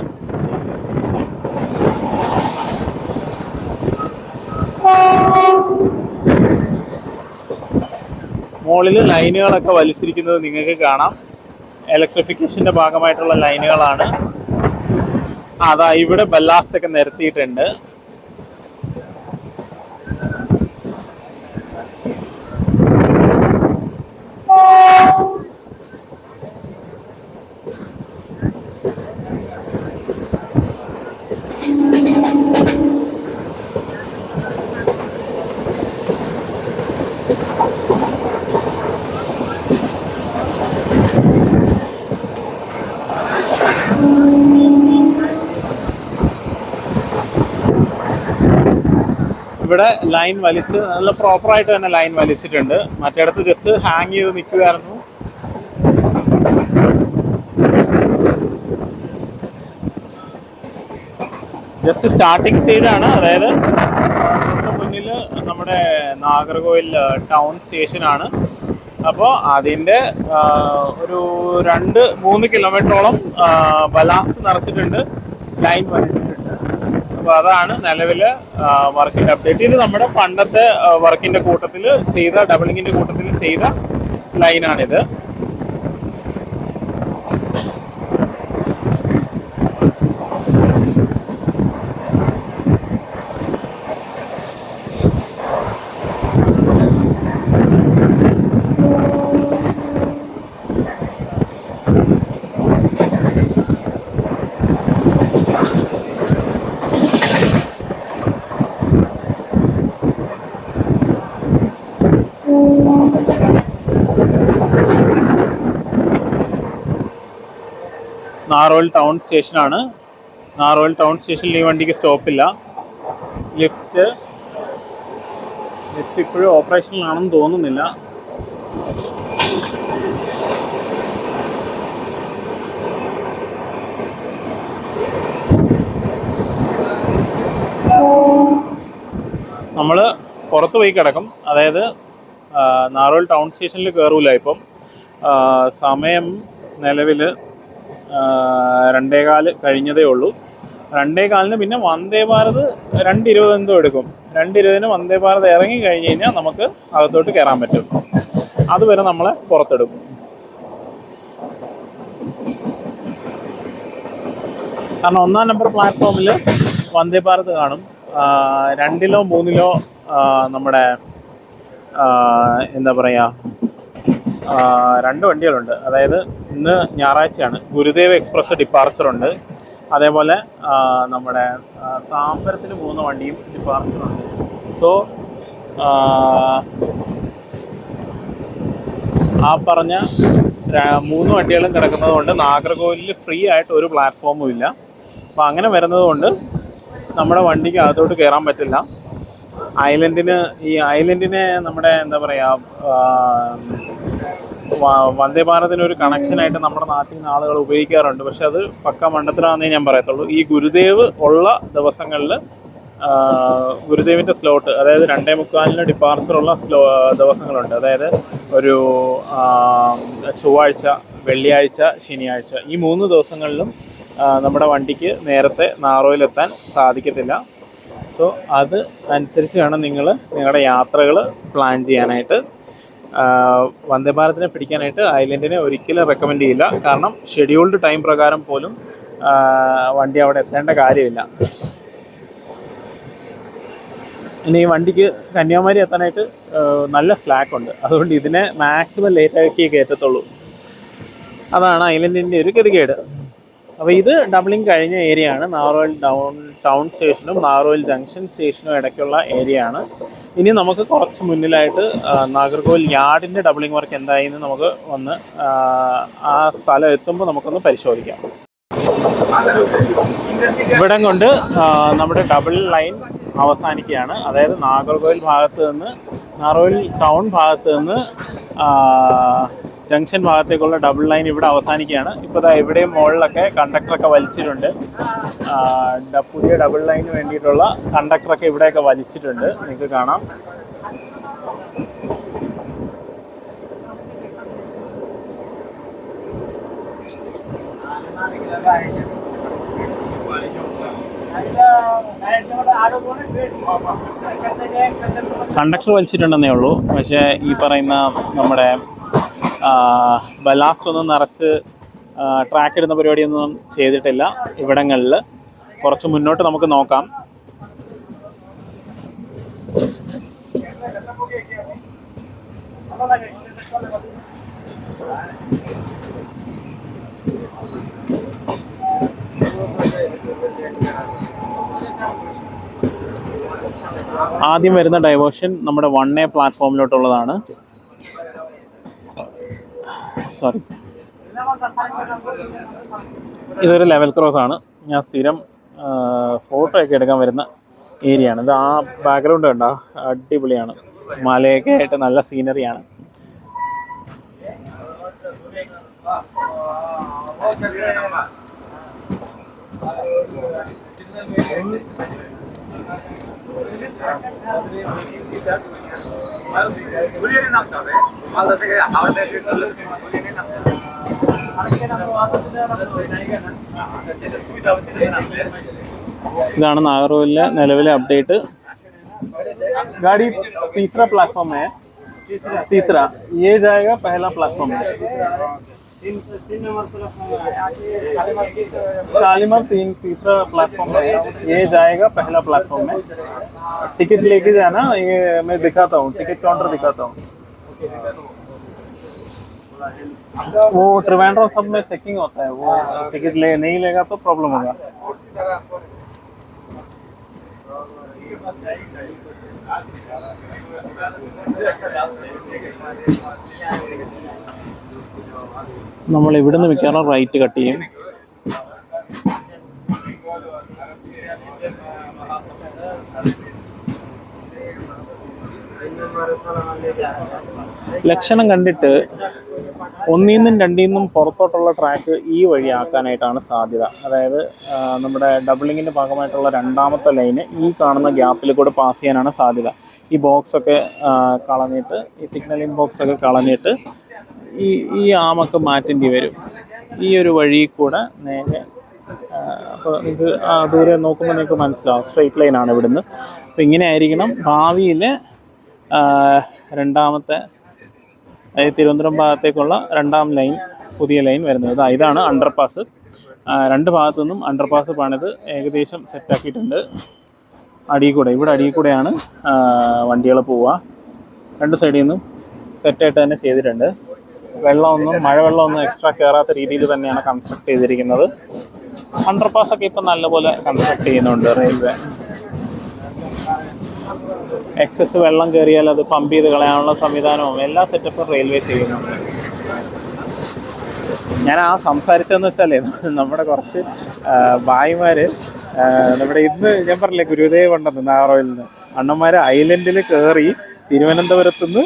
Speaker 1: മുകളിൽ ലൈനുകളൊക്കെ വലിച്ചിരിക്കുന്നത് നിങ്ങൾക്ക് കാണാം. ഇലക്ട്രിഫിക്കേഷൻ്റെ ഭാഗമായിട്ടുള്ള ലൈനുകളാണ്. അതാ ഇവിടെ ബല്ലാസ്റ്റ് ഒക്കെ നിരത്തിയിട്ടുണ്ട്. ഇവിടെ ലൈൻ വലിച്ച് നല്ല പ്രോപ്പറായിട്ട് തന്നെ ലൈൻ വലിച്ചിട്ടുണ്ട്. മറ്റേടത്ത് ജസ്റ്റ് ഹാങ് ചെയ്ത് നിൽക്കുകയായിരുന്നു. ജസ്റ്റ് സ്റ്റാർട്ടിങ് സ്റ്റേജാണ്. അതായത് മുന്നിൽ നമ്മുടെ നാഗർകോവിൽ ടൗൺ സ്റ്റേഷനാണ്. അപ്പോൾ അതിൻ്റെ ഒരു 2-3 കിലോമീറ്ററോളം ബലാസ്റ്റ് നിറച്ചിട്ടുണ്ട്, ലൈൻ വലിച്ചിട്ടുണ്ട്. അപ്പോൾ അതാണ് നിലവിൽ വർക്കിൻ്റെ അപ്ഡേറ്റ്. ഇത് നമ്മുടെ പണ്ടത്തെ വർക്കിൻ്റെ കൂട്ടത്തിൽ ചെയ്ത, ഡബിളിങ്ങിൻ്റെ കൂട്ടത്തിൽ ചെയ്ത ലൈനാണിത്. നാറോൽ ടൗൺ സ്റ്റേഷനാണ്. നാറോൽ ടൗൺ സ്റ്റേഷനിൽ ഈ വണ്ടിക്ക് സ്റ്റോപ്പില്ല. ലിഫ്റ്റ് ഇപ്പോഴും ഓപ്പറേഷനിലാണെന്ന് തോന്നുന്നില്ല. നമ്മൾ പുറത്ത് പോയി കിടക്കും. അതായത് നാറോൽ ടൗൺ സ്റ്റേഷനിൽ കയറൂല. ഇപ്പം സമയം നിലവിൽ 2:15 കഴിഞ്ഞതേ ഉള്ളൂ. 2:15 പിന്നെ വന്ദേ ഭാരത് 2:20 എന്തോ എടുക്കും. 2:20 വന്ദേ ഭാരത് ഇറങ്ങി കഴിഞ്ഞ് കഴിഞ്ഞാൽ നമുക്ക് അകത്തോട്ട് കയറാൻ പറ്റും. അതുവരെ നമ്മളെ പുറത്തെടുക്കും. കാരണം 1-ാം നമ്പർ പ്ലാറ്റ്ഫോമിൽ വന്ദേ ഭാരത് കാണും. 2-ലോ 3-ലോ നമ്മുടെ എന്താ പറയുക, 2 വണ്ടികളുണ്ട്. അതായത് ഇന്ന് ഞായറാഴ്ചയാണ്. ഗുരുദേവ് എക്സ്പ്രസ് ഡിപ്പാർച്ചറുണ്ട്. അതേപോലെ നമ്മുടെ താമ്പരത്തിന് പോകുന്ന വണ്ടിയും ഡിപ്പാർച്ചറുണ്ട്. സോ ആ പറഞ്ഞ 3 വണ്ടികളും കിടക്കുന്നത് കൊണ്ട് നാഗർകോവിലിൽ ഫ്രീ ആയിട്ട് ഒരു പ്ലാറ്റ്ഫോമും ഇല്ല. അപ്പോൾ അങ്ങനെ വരുന്നത് കൊണ്ട് നമ്മുടെ വണ്ടിക്ക് അകത്തോട്ട് കയറാൻ പറ്റില്ല. ഐലൻഡിനെ നമ്മുടെ എന്താ പറയുക, വന്ദേ ഭാരതിനൊരു കണക്ഷനായിട്ട് നമ്മുടെ നാട്ടിൽ നിന്ന് ആളുകൾ ഉപയോഗിക്കാറുണ്ട്. പക്ഷെ അത് പക്ക മണ്ടത്തരമാണെന്നേ ഞാൻ പറയത്തുള്ളൂ. ഈ ഗുരുദേവ് ഉള്ള ദിവസങ്ങളിൽ ഗുരുദേവിൻ്റെ സ്ലോട്ട്, അതായത് 2:45 ഡിപ്പാർച്ചറുള്ള ദിവസങ്ങളുണ്ട്. അതായത് ഒരു ചൊവ്വാഴ്ച, വെള്ളിയാഴ്ച, ശനിയാഴ്ച, ഈ 3 ദിവസങ്ങളിലും നമ്മുടെ വണ്ടിക്ക് നേരത്തെ നാറോയിലെത്താൻ സാധിക്കത്തില്ല. സോ അത് അനുസരിച്ച് വേണം നിങ്ങൾ നിങ്ങളുടെ യാത്രകൾ പ്ലാൻ ചെയ്യാനായിട്ട്. വന്ദേ ഭാരതിനെ പിടിക്കാനായിട്ട് ഐലൻഡിനെ ഒരിക്കലും റെക്കമെൻഡ് ചെയ്യില്ല. കാരണം ഷെഡ്യൂൾഡ് ടൈം പ്രകാരം പോലും വണ്ടി അവിടെ എത്തേണ്ട കാര്യമില്ല. ഇനി ഈ വണ്ടിക്ക് കന്യാകുമാരി എത്താനായിട്ട് നല്ല സ്ലാക്ക് ഉണ്ട്. അതുകൊണ്ട് ഇതിനെ മാക്സിമം ലേറ്റാക്കി കയറ്റത്തുള്ളൂ. അതാണ് ഐലൻഡിൻ്റെ ഒരു ഗതികേട്. അപ്പോൾ ഇത് ഡബ്ലിംഗ് കഴിഞ്ഞ ഏരിയ ആണ്. നാറോയിൽ ടൗൺ സ്റ്റേഷനും നാറോയിൽ ജംഗ്ഷൻ സ്റ്റേഷനും ഇടയ്ക്കുള്ള ഏരിയ ആണ്. ഇനി നമുക്ക് കുറച്ച് മുന്നിലായിട്ട് നാഗർകോവിൽ യാർഡിൻ്റെ ഡബ്ലിംഗ് വർക്ക് എന്തായെന്ന് നമുക്ക് വന്ന് ആ സ്ഥലം എത്തുമ്പോൾ നമുക്കൊന്ന് പരിശോധിക്കാം. ഇവിടം കൊണ്ട് നമ്മുടെ ഡബിൾ ലൈൻ അവസാനിക്കുകയാണ്. അതായത് നാഗർകോവിൽ ഭാഗത്ത് നിന്ന്, നാറോയിൽ ടൗൺ ഭാഗത്ത് നിന്ന് ജംഗ്ഷൻ ഭാഗത്തേക്കുള്ള ഡബിൾ ലൈൻ ഇവിടെ അവസാനിക്കുകയാണ്. ഇപ്പോൾ ഇവിടെയും മുകളിലൊക്കെ കണ്ടക്ടറൊക്കെ വലിച്ചിട്ടുണ്ട്. പുതിയ ഡബിൾ ലൈനിന് വേണ്ടിയിട്ടുള്ള കണ്ടക്ടറൊക്കെ ഇവിടെയൊക്കെ വലിച്ചിട്ടുണ്ട്, നിങ്ങൾക്ക് കാണാം. കണ്ടക്ടർ വലിച്ചിട്ടുണ്ടെന്നേ ഉള്ളൂ. പക്ഷേ ഈ പറയുന്ന നമ്മുടെ ബലാസ്റ്റ് ഒന്നും നിറച്ച് ട്രാക്ക് ഇടുന്ന പരിപാടിയൊന്നും ചെയ്തിട്ടില്ല ഇവിടങ്ങളിൽ. കുറച്ച് മുന്നോട്ട് നമുക്ക് നോക്കാം. ആദ്യം വരുന്ന ഡൈവേർഷൻ നമ്മുടെ 1A പ്ലാറ്റ്ഫോമിലോട്ടുള്ളതാണ്. സോറി, ഇതൊരു ലെവൽ ക്രോസ് ആണ്. ഞാൻ സ്ഥിരം ഫോട്ടോ ഒക്കെ എടുക്കാൻ വരുന്ന ഏരിയ ആണ് ഇത്. ആ ബാക്ക്ഗ്രൗണ്ട് കണ്ടോ, അടിപൊളിയാണ്. മലയൊക്കെ ആയിട്ട് നല്ല സീനറിയാണ്. ഇതാണ് നാഗർകോവിലിലെ നിലവിലെ അപ്ഡേറ്റ്. गाड़ी तीसरा प्लेटफॉर्म है, तीसरा ये जाएगा पहला प्लेटफॉर्म है। शालीमार तीसरा प्लेटफॉर्म है, ये जाएगा पहला प्लेटफॉर्म है। टिकट लेके जाना, ये मैं दिखाता हूँ, टिकट काउंटर दिखाता हूँ। वो ट्रिवेंड्रम सब में चेकिंग होता है, वो टिकट नहीं लेगा तो प्रॉब्लम होगा। നമ്മൾ ഇവിടുന്ന് മിക്കവാറും റൈറ്റ് കട്ട് ചെയ്യും. ലക്ഷണം കണ്ടിട്ട് 1-ന്നും 2-ന്നും പുറത്തോട്ടുള്ള ട്രാക്ക് ഈ വഴി ആക്കാനായിട്ടാണ് സാധ്യത. അതായത് നമ്മുടെ ഡബിളിങ്ങിൻ്റെ ഭാഗമായിട്ടുള്ള 2ാമത്തെ ലൈന് ഈ കാണുന്ന ഗ്യാപ്പിൽ കൂടെ പാസ് ചെയ്യാനാണ് സാധ്യത. ഈ ബോക്സൊക്കെ കളഞ്ഞിട്ട്, ഈ സിഗ്നലിംഗ് ബോക്സൊക്കെ കളഞ്ഞിട്ട് ഈ ആമൊക്കെ മാറ്റേണ്ടി വരും. ഈ ഒരു വഴി കൂടെ നേരെ. അപ്പോൾ നിങ്ങൾക്ക് ദൂരെ നോക്കുമ്പോൾ നിങ്ങൾക്ക് മനസ്സിലാവും, സ്ട്രെയിറ്റ് ലൈനാണ് ഇവിടുന്ന്. അപ്പോൾ ഇങ്ങനെ ആയിരിക്കണം ഭാവിയിൽ 2ാമത്തെ, അതായത് തിരുവനന്തപുരം ഭാഗത്തേക്കുള്ള 2ാം ലൈൻ, പുതിയ ലൈൻ വരുന്നത്. ഇതാണ് അണ്ടർപാസ്. 2 ഭാഗത്തു നിന്നും അണ്ടർപാസ് പണിത് ഏകദേശം സെറ്റാക്കിയിട്ടുണ്ട്. ഇവിടെ അടിയിൽ കൂടെയാണ് വണ്ടികൾ പോവുക. 2 സൈഡിൽ നിന്നും സെറ്റായിട്ട് തന്നെ ചെയ്തിട്ടുണ്ട്. മഴവെള്ളമൊന്നും എക്സ്ട്രാ കയറാത്ത രീതിയിൽ തന്നെയാണ് കൺസ്ട്രക്ട് ചെയ്തിരിക്കുന്നത്. അണ്ടർപാസൊക്കെ ഇപ്പം നല്ലപോലെ കൺസ്ട്രക്ട് ചെയ്യുന്നുണ്ട് റെയിൽവേ. എക്സസ് വെള്ളം കയറിയാൽ അത് പമ്പ് ചെയ്ത് കളയാനുള്ള സംവിധാനവും എല്ലാ സെറ്റപ്പും റെയിൽവേ ചെയ്യുന്നുണ്ട്. ഞാൻ സംസാരിച്ചതെന്ന് വെച്ചാലേ, നമ്മുടെ കുറച്ച് ഭായിമാർ നമ്മുടെ ഇന്ന് ഞാൻ പറഞ്ഞില്ലേ ഗുരുദേവ് ഉണ്ടെന്ന് നാഗർകോവിലിൽ നിന്ന്, അണ്ണന്മാർ ഐലൻഡിൽ കയറി തിരുവനന്തപുരത്ത് നിന്ന്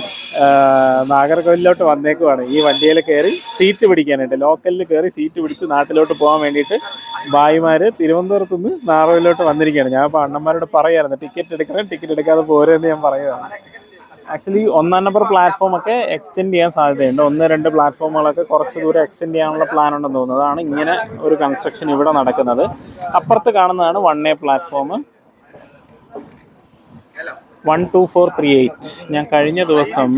Speaker 1: നാഗർകോവിലോട്ട് വന്നേക്കുവാണ്. ഈ വണ്ടിയിൽ കയറി സീറ്റ് പിടിക്കാനായിട്ട്, ലോക്കലിൽ കയറി സീറ്റ് പിടിച്ച് നാട്ടിലോട്ട് പോകാൻ വേണ്ടിയിട്ട് ഭായിമാർ തിരുവനന്തപുരത്ത് നിന്ന് നാഗർകോവിലോട്ട് വന്നിരിക്കുകയാണ്. ഞാൻ ഇപ്പോൾ അണ്ണന്മാരോട് പറയായിരുന്നു ടിക്കറ്റ് എടുക്കാതെ പോരെന്ന് ഞാൻ പറയുകയാണ്. ആക്ച്വലി 1-ാം നമ്പർ പ്ലാറ്റ്ഫോം ഒക്കെ എക്സ്റ്റെൻഡ് ചെയ്യാൻ സാധ്യതയുണ്ട്. 1-2 പ്ലാറ്റ്ഫോമുകളൊക്കെ കുറച്ച് ദൂരം എക്സ്റ്റെൻഡ് ചെയ്യാനുള്ള പ്ലാൻ ഉണ്ടെന്ന് തോന്നുന്നു. അതാണ് ഇങ്ങനെ ഒരു കൺസ്ട്രക്ഷൻ ഇവിടെ നടക്കുന്നത്. അപ്പുറത്ത് കാണുന്നതാണ് 1A പ്ലാറ്റ്ഫോം. 12438. ഞാൻ കഴിഞ്ഞ ദിവസം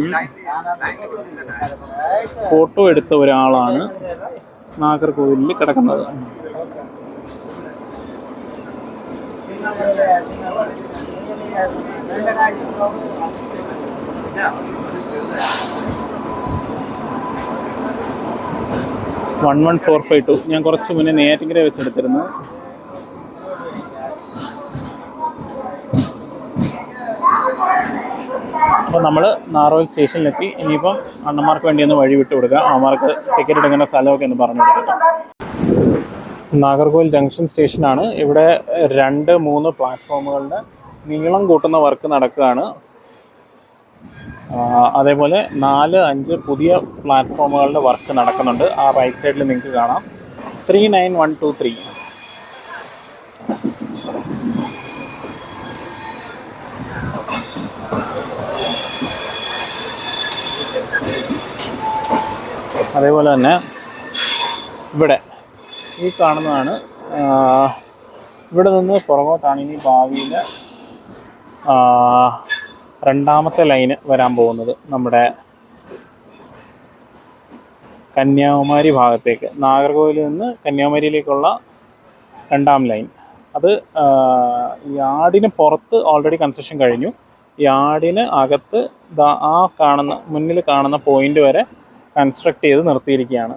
Speaker 1: ഫോട്ടോ എടുത്ത ഒരാളാണ് നാഗർകോവിലിൽ കിടക്കുന്നത്. - 11452. ഞാൻ കുറച്ച് മുന്നേ നെയ്യാറ്റിൻകര വെച്ചെടുത്തിരുന്നു. അപ്പോൾ നമ്മൾ നാഗർകോവിൽ സ്റ്റേഷനിലെത്തി. ഇനിയിപ്പം അണ്ണന്മാർക്ക് വേണ്ടി ഒന്ന് വഴി വിട്ടു കൊടുക്കുക. അമ്മമാർക്ക് ടിക്കറ്റ് എടുക്കുന്ന സ്ഥലമൊക്കെ ഒന്ന് പറഞ്ഞു കൊടുക്കാം. നാഗർകോവിൽ ജംഗ്ഷൻ സ്റ്റേഷനാണ്. ഇവിടെ 2-3 പ്ലാറ്റ്ഫോമുകളുടെ നീളം കൂട്ടുന്ന വർക്ക് നടക്കുകയാണ്. അതേപോലെ 4-5 പുതിയ പ്ലാറ്റ്ഫോമുകളുടെ വർക്ക് നടക്കുന്നുണ്ട്. ആ റൈറ്റ് സൈഡിൽ നിങ്ങൾക്ക് കാണാം 39123. അതേപോലെ തന്നെ ഇവിടെ ഈ കാണുന്നതാണ്. ഇവിടെ നിന്ന് പുറകോട്ടാണ് ഇനി ഭാവിയിൽ 2ാമത്തെ ലൈന് വരാൻ പോകുന്നത്. നമ്മുടെ കന്യാകുമാരി ഭാഗത്തേക്ക്, നാഗർകോവിലിൽ നിന്ന് കന്യാകുമാരിയിലേക്കുള്ള 2ാം ലൈൻ. അത് യാർഡിന് പുറത്ത് ഓൾറെഡി കൺസ്ട്രക്ഷൻ കഴിഞ്ഞു. യാർഡിന് അകത്ത് ആ കാണുന്ന മുന്നിൽ കാണുന്ന പോയിന്റ് വരെ കൺസ്ട്രക്ട് ചെയ്ത് നിർത്തിയിരിക്കുകയാണ്.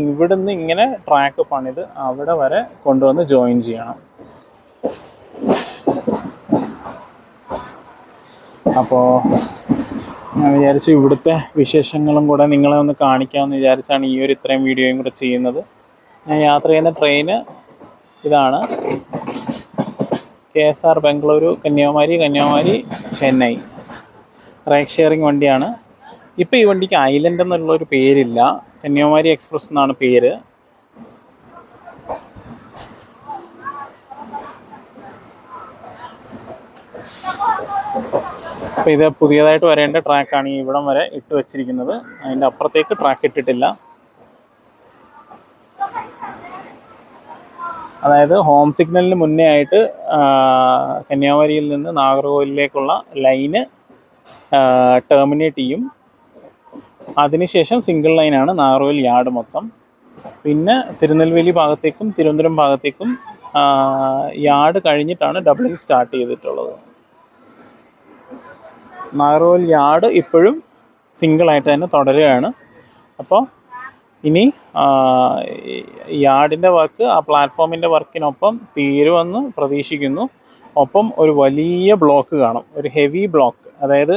Speaker 1: ഇവിടുന്ന് ഇങ്ങനെ ട്രാക്ക് പണിത് അവിടെ വരെ കൊണ്ടുവന്ന് ജോയിൻ ചെയ്യണം. അപ്പോൾ ഞാൻ വിചാരിച്ചു ഇവിടുത്തെ വിശേഷങ്ങളും കൂടെ നിങ്ങളെ ഒന്ന് കാണിക്കാമെന്ന് വിചാരിച്ചാണ് ഈ ഒരു ഇത്രയും വീഡിയോയും കൂടെ ചെയ്യുന്നത്. ഞാൻ യാത്ര ചെയ്യുന്ന ട്രെയിന് ഇതാണ്. KSR Bengaluru Kanyakumari Chennai ride sharing വണ്ടിയാണ്. ഇപ്പോൾ ഈ വണ്ടിക്ക് ഐലൻഡ് എന്നുള്ളൊരു പേരില്ല, കന്യാകുമാരി എക്സ്പ്രസ് എന്നാണ് പേര്. അപ്പോൾ ഇത് പുതിയതായിട്ട് വരേണ്ട ട്രാക്കാണ് ഈ ഇവിടം വരെ ഇട്ട് വെച്ചിരിക്കുന്നത്. അതിൻ്റെ അപ്പുറത്തേക്ക് ട്രാക്ക് ഇട്ടിട്ടില്ല. അതായത് ഹോം സിഗ്നലിന് മുന്നേ ആയിട്ട് കന്യാകുമാരിയിൽ നിന്ന് നാഗർകോവിലിലേക്കുള്ള ലൈന് ടെർമിനേറ്റ് ചെയ്യും. അതിനുശേഷം സിംഗിൾ ലൈനാണ് നാഗർകോവിൽ യാർഡ് മൊത്തം. പിന്നെ തിരുനെൽവേലി ഭാഗത്തേക്കും തിരുവനന്തപുരം ഭാഗത്തേക്കും യാർഡ് കഴിഞ്ഞിട്ടാണ് ഡബിളിങ് സ്റ്റാർട്ട് ചെയ്തിട്ടുള്ളത്. നാഗർകോവിൽ യാർഡ് ഇപ്പോഴും സിംഗിളായിട്ട് തന്നെ തുടരുകയാണ്. അപ്പോൾ ഇനി യാർഡിൻ്റെ വർക്ക്, ആ പ്ലാറ്റ്ഫോമിൻ്റെ വർക്കിനൊപ്പം തീരുമെന്ന് പ്രതീക്ഷിക്കുന്നു. ഒപ്പം ഒരു വലിയ ബ്ലോക്ക് കാണും, ഒരു ഹെവി ബ്ലോക്ക്. അതായത്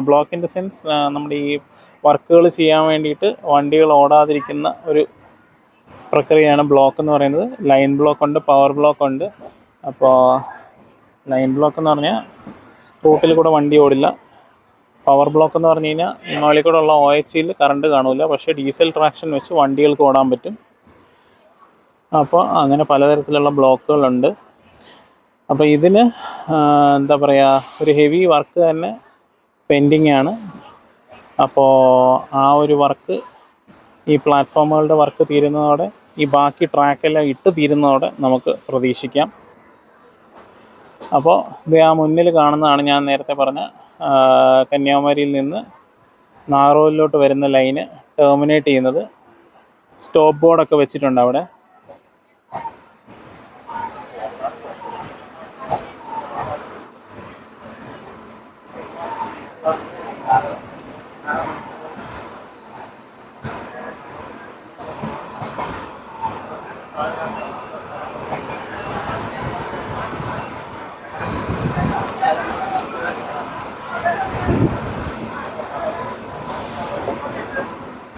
Speaker 1: ബ്ലോക്ക് ഇൻ ദ സെൻസ് നമ്മുടെ ഈ വർക്കുകൾ ചെയ്യാൻ വേണ്ടിയിട്ട് വണ്ടികൾ ഓടാതിരിക്കുന്ന ഒരു പ്രക്രിയയാണ് ബ്ലോക്ക് എന്ന് പറയുന്നത്. ലൈൻ ബ്ലോക്ക് ഉണ്ട്, പവർ ബ്ലോക്ക് ഉണ്ട്. അപ്പോൾ ലൈൻ ബ്ലോക്ക് എന്ന് പറഞ്ഞാൽ റൂട്ടിൽ കൂടെ വണ്ടി ഓടില്ല. പവർ ബ്ലോക്ക് എന്ന് പറഞ്ഞു കഴിഞ്ഞാൽ മുകളിൽ കൂടെ ഉള്ള OHയിൽ കറണ്ട് കാണില്ല, പക്ഷേ ഡീസൽ ട്രാക്ഷൻ വെച്ച് വണ്ടികൾക്ക് ഓടാൻ പറ്റും. അപ്പോൾ അങ്ങനെ പലതരത്തിലുള്ള ബ്ലോക്കുകളുണ്ട്. അപ്പോൾ ഇതിന് എന്താ പറയുക, ഒരു ഹെവി വർക്ക് തന്നെ പെൻഡിങ് ആണ്. അപ്പോൾ ആ ഒരു വർക്ക്, ഈ പ്ലാറ്റ്ഫോമുകളുടെ വർക്ക് തീരുന്നതോടെ, ഈ ബാക്കി ട്രാക്കെല്ലാം ഇട്ട് തീരുന്നതോടെ നമുക്ക് പ്രതീക്ഷിക്കാം. അപ്പോൾ ഇത് ആ മുന്നിൽ കാണുന്നതാണ് ഞാൻ നേരത്തെ പറഞ്ഞ കന്യാകുമാരിയിൽ നിന്ന് നാഗർകോവിലോട്ട് വരുന്ന ലൈന് ടെർമിനേറ്റ് ചെയ്യുന്നത്. സ്റ്റോപ്പ് ബോർഡൊക്കെ വെച്ചിട്ടുണ്ട് അവിടെ.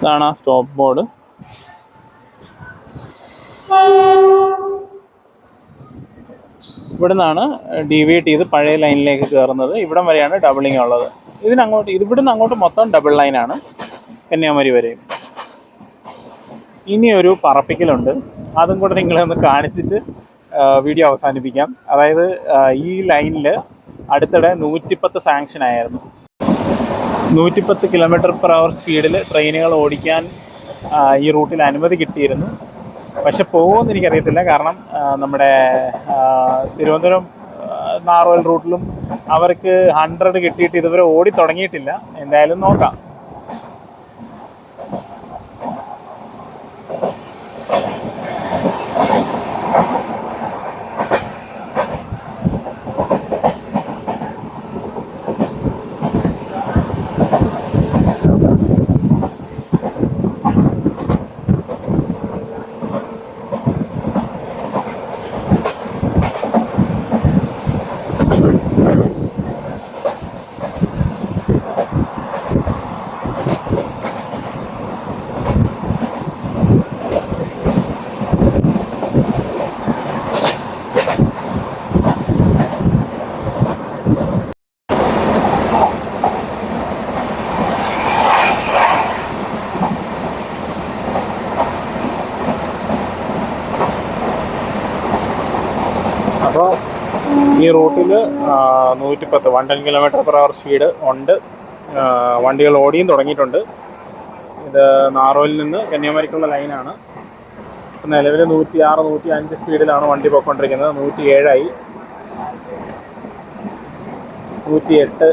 Speaker 1: ഇതാണ് ആ സ്റ്റോപ്പ് ബോർഡ്. ഇവിടെ നിന്നാണ് ഡീവിയേറ്റ് ചെയ്ത് പഴയ ലൈനിലേക്ക് കയറുന്നത്. ഇവിടം വരെയാണ് ഡബിളിംഗ് ഉള്ളത്. ഇവിടുന്ന് അങ്ങോട്ട് മൊത്തം ഡബിൾ ലൈനാണ് കന്യാകുമാരി വരെയും. ഇനിയൊരു പറപ്പിക്കലുണ്ട്, അതും കൂടെ നിങ്ങളെ ഒന്ന് കാണിച്ചിട്ട് വീഡിയോ അവസാനിപ്പിക്കാം. അതായത് ഈ ലൈനിൽ അടുത്തിടെ 110 സാങ്ഷൻ ആയിരുന്നു. 110 km/h സ്പീഡിൽ ട്രെയിനുകൾ ഓടിക്കാൻ ഈ റൂട്ടിൽ അനുമതി കിട്ടിയിരുന്നു. പക്ഷെ പോകുമെന്ന് എനിക്കറിയത്തില്ല. കാരണം നമ്മുടെ തിരുവനന്തപുരം നാറോൽ റൂട്ടിലും അവർക്ക് 100 കിട്ടിയിട്ട് ഇതുവരെ ഓടി തുടങ്ങിയിട്ടില്ല. എന്തായാലും നോക്കാം. അപ്പോൾ ഈ റൂട്ടിൽ 110 km/h സ്പീഡ് ഉണ്ട്. വണ്ടികൾ ഓടിയും തുടങ്ങിയിട്ടുണ്ട്. ഇത് നാറോലിൽ നിന്ന് കന്യാകുമാരിക്കുള്ള ലൈനാണ്. നിലവിൽ 106, 105 സ്പീഡിലാണ് വണ്ടി പോയിക്കൊണ്ടിരിക്കുന്നത്. 107 ആയി, 108.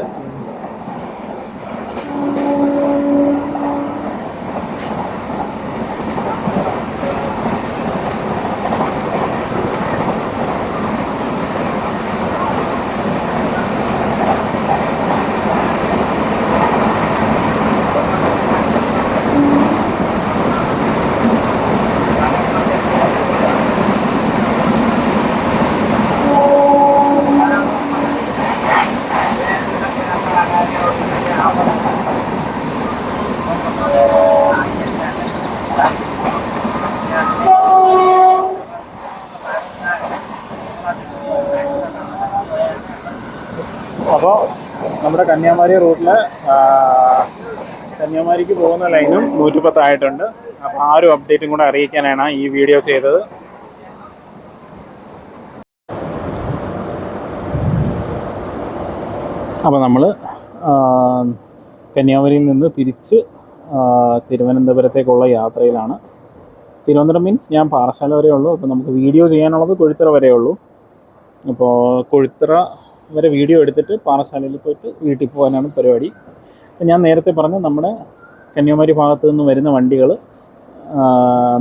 Speaker 1: അപ്പോൾ നമ്മുടെ കന്യാകുമാരി റൂട്ടിൽ കന്യാകുമാരിക്ക് പോകുന്ന ലൈനും 110 ആയിട്ടുണ്ട്. അപ്പോൾ ആ ഒരു അപ്ഡേറ്റും കൂടെ അറിയിക്കാനാണ് ഈ വീഡിയോ ചെയ്തത്. അപ്പോൾ നമ്മൾ കന്യാകുമാരിയിൽ നിന്ന് തിരിച്ച് തിരുവനന്തപുരത്തേക്കുള്ള യാത്രയിലാണ്. തിരുവനന്തപുരം മീൻസ് ഞാൻ പാറശാല വരെ ഉള്ളൂ. അപ്പോൾ നമുക്ക് വീഡിയോ ചെയ്യാനുള്ളത് കൊഴുത്തറ വരെ ഉള്ളൂ. അപ്പോൾ കൊഴുത്തറ വരെ വീഡിയോ എടുത്തിട്ട് പാറശാലയിൽ പോയിട്ട് വീട്ടിൽ പോകാനാണ് പരിപാടി. അപ്പോൾ ഞാൻ നേരത്തെ പറഞ്ഞു, നമ്മുടെ കന്യാകുമാരി ഭാഗത്തു നിന്ന് വരുന്ന വണ്ടികൾ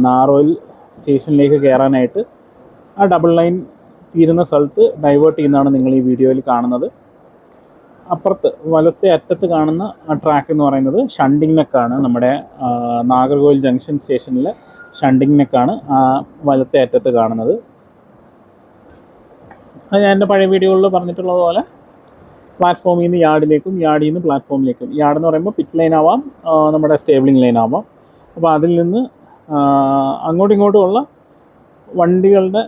Speaker 1: നാറോൽ സ്റ്റേഷനിലേക്ക് കയറാനായിട്ട് ആ ഡബിൾ ലൈൻ തീരുന്ന സ്ഥലത്ത് ഡൈവേർട്ട് ചെയ്യുന്നതാണ് നിങ്ങൾ ഈ വീഡിയോയിൽ കാണുന്നത്. അപ്പുറത്ത് വലത്തെ അറ്റത്ത് കാണുന്ന ആ ട്രാക്ക് എന്ന് പറയുന്നത് ഷണ്ടിങ് നെക്കാണ്. നമ്മുടെ നാഗർകോവിൽ ജംഗ്ഷൻ സ്റ്റേഷനിലെ ഷണ്ടിങ് നെക്കാണ് ആ വലത്തെ അറ്റത്ത് കാണുന്നത്. അത് ഞാൻ എൻ്റെ പഴയ വീഡിയോകളിൽ പറഞ്ഞിട്ടുള്ളത് പോലെ പ്ലാറ്റ്ഫോമിൽ നിന്ന് യാർഡിലേക്കും, യാർഡിൽ നിന്ന് പ്ലാറ്റ്ഫോമിലേക്കും. യാർഡ് എന്ന് പറയുമ്പോൾ പിറ്റ് ലൈൻ ആവാം, നമ്മുടെ സ്റ്റേബിളിംഗ് ലൈൻ ആവാം. അപ്പോൾ അതിൽ നിന്ന് അങ്ങോട്ടും ഇങ്ങോട്ടുമുള്ള വണ്ടികളുടെ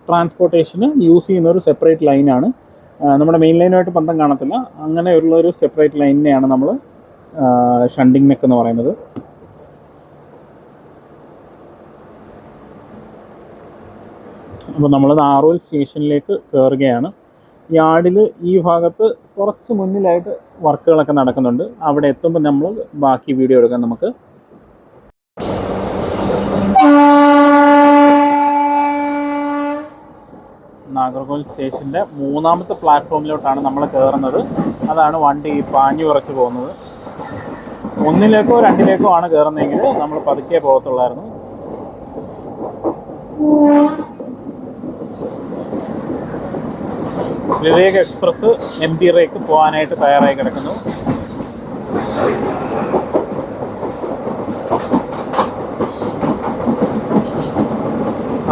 Speaker 1: ട്രാൻസ്പോർട്ടേഷന് യൂസ് ചെയ്യുന്ന ഒരു സെപ്പറേറ്റ് ലൈനാണ്. നമ്മുടെ മെയിൻ ലൈനുമായിട്ട് ബന്ധം കാണത്തില്ല. അങ്ങനെയുള്ളൊരു സെപ്പറേറ്റ് ലൈനിനെയാണ് നമ്മൾ ഷണ്ടിങ് നെക്ക് എന്ന് പറയുന്നത്. അപ്പോൾ നമ്മൾ നാറോൽ സ്റ്റേഷനിലേക്ക് കയറുകയാണ്. യാർഡിൽ ഈ ഭാഗത്ത് കുറച്ച് മുന്നിലായിട്ട് വർക്കുകളൊക്കെ നടക്കുന്നുണ്ട്. അവിടെ എത്തുമ്പോൾ നമ്മൾ ബാക്കി വീഡിയോ എടുക്കാം നമുക്ക്. നാഗർകോവിൽ സ്റ്റേഷൻ്റെ 3ാമത്തെ പ്ലാറ്റ്ഫോമിലോട്ടാണ് നമ്മൾ കയറുന്നത്. അതാണ് വണ്ടി പാഞ്ഞു കുറച്ച് പോകുന്നത്. 1ലേക്കോ 2ലേക്കോ ആണ് കയറുന്നതെങ്കിൽ നമ്മൾ പതുക്കെ പോകത്തുള്ളായിരുന്നു. വിവേക് എക്സ്പ്രസ് MT റേക്ക് പോകാനായിട്ട് തയ്യാറായി കിടക്കുന്നു.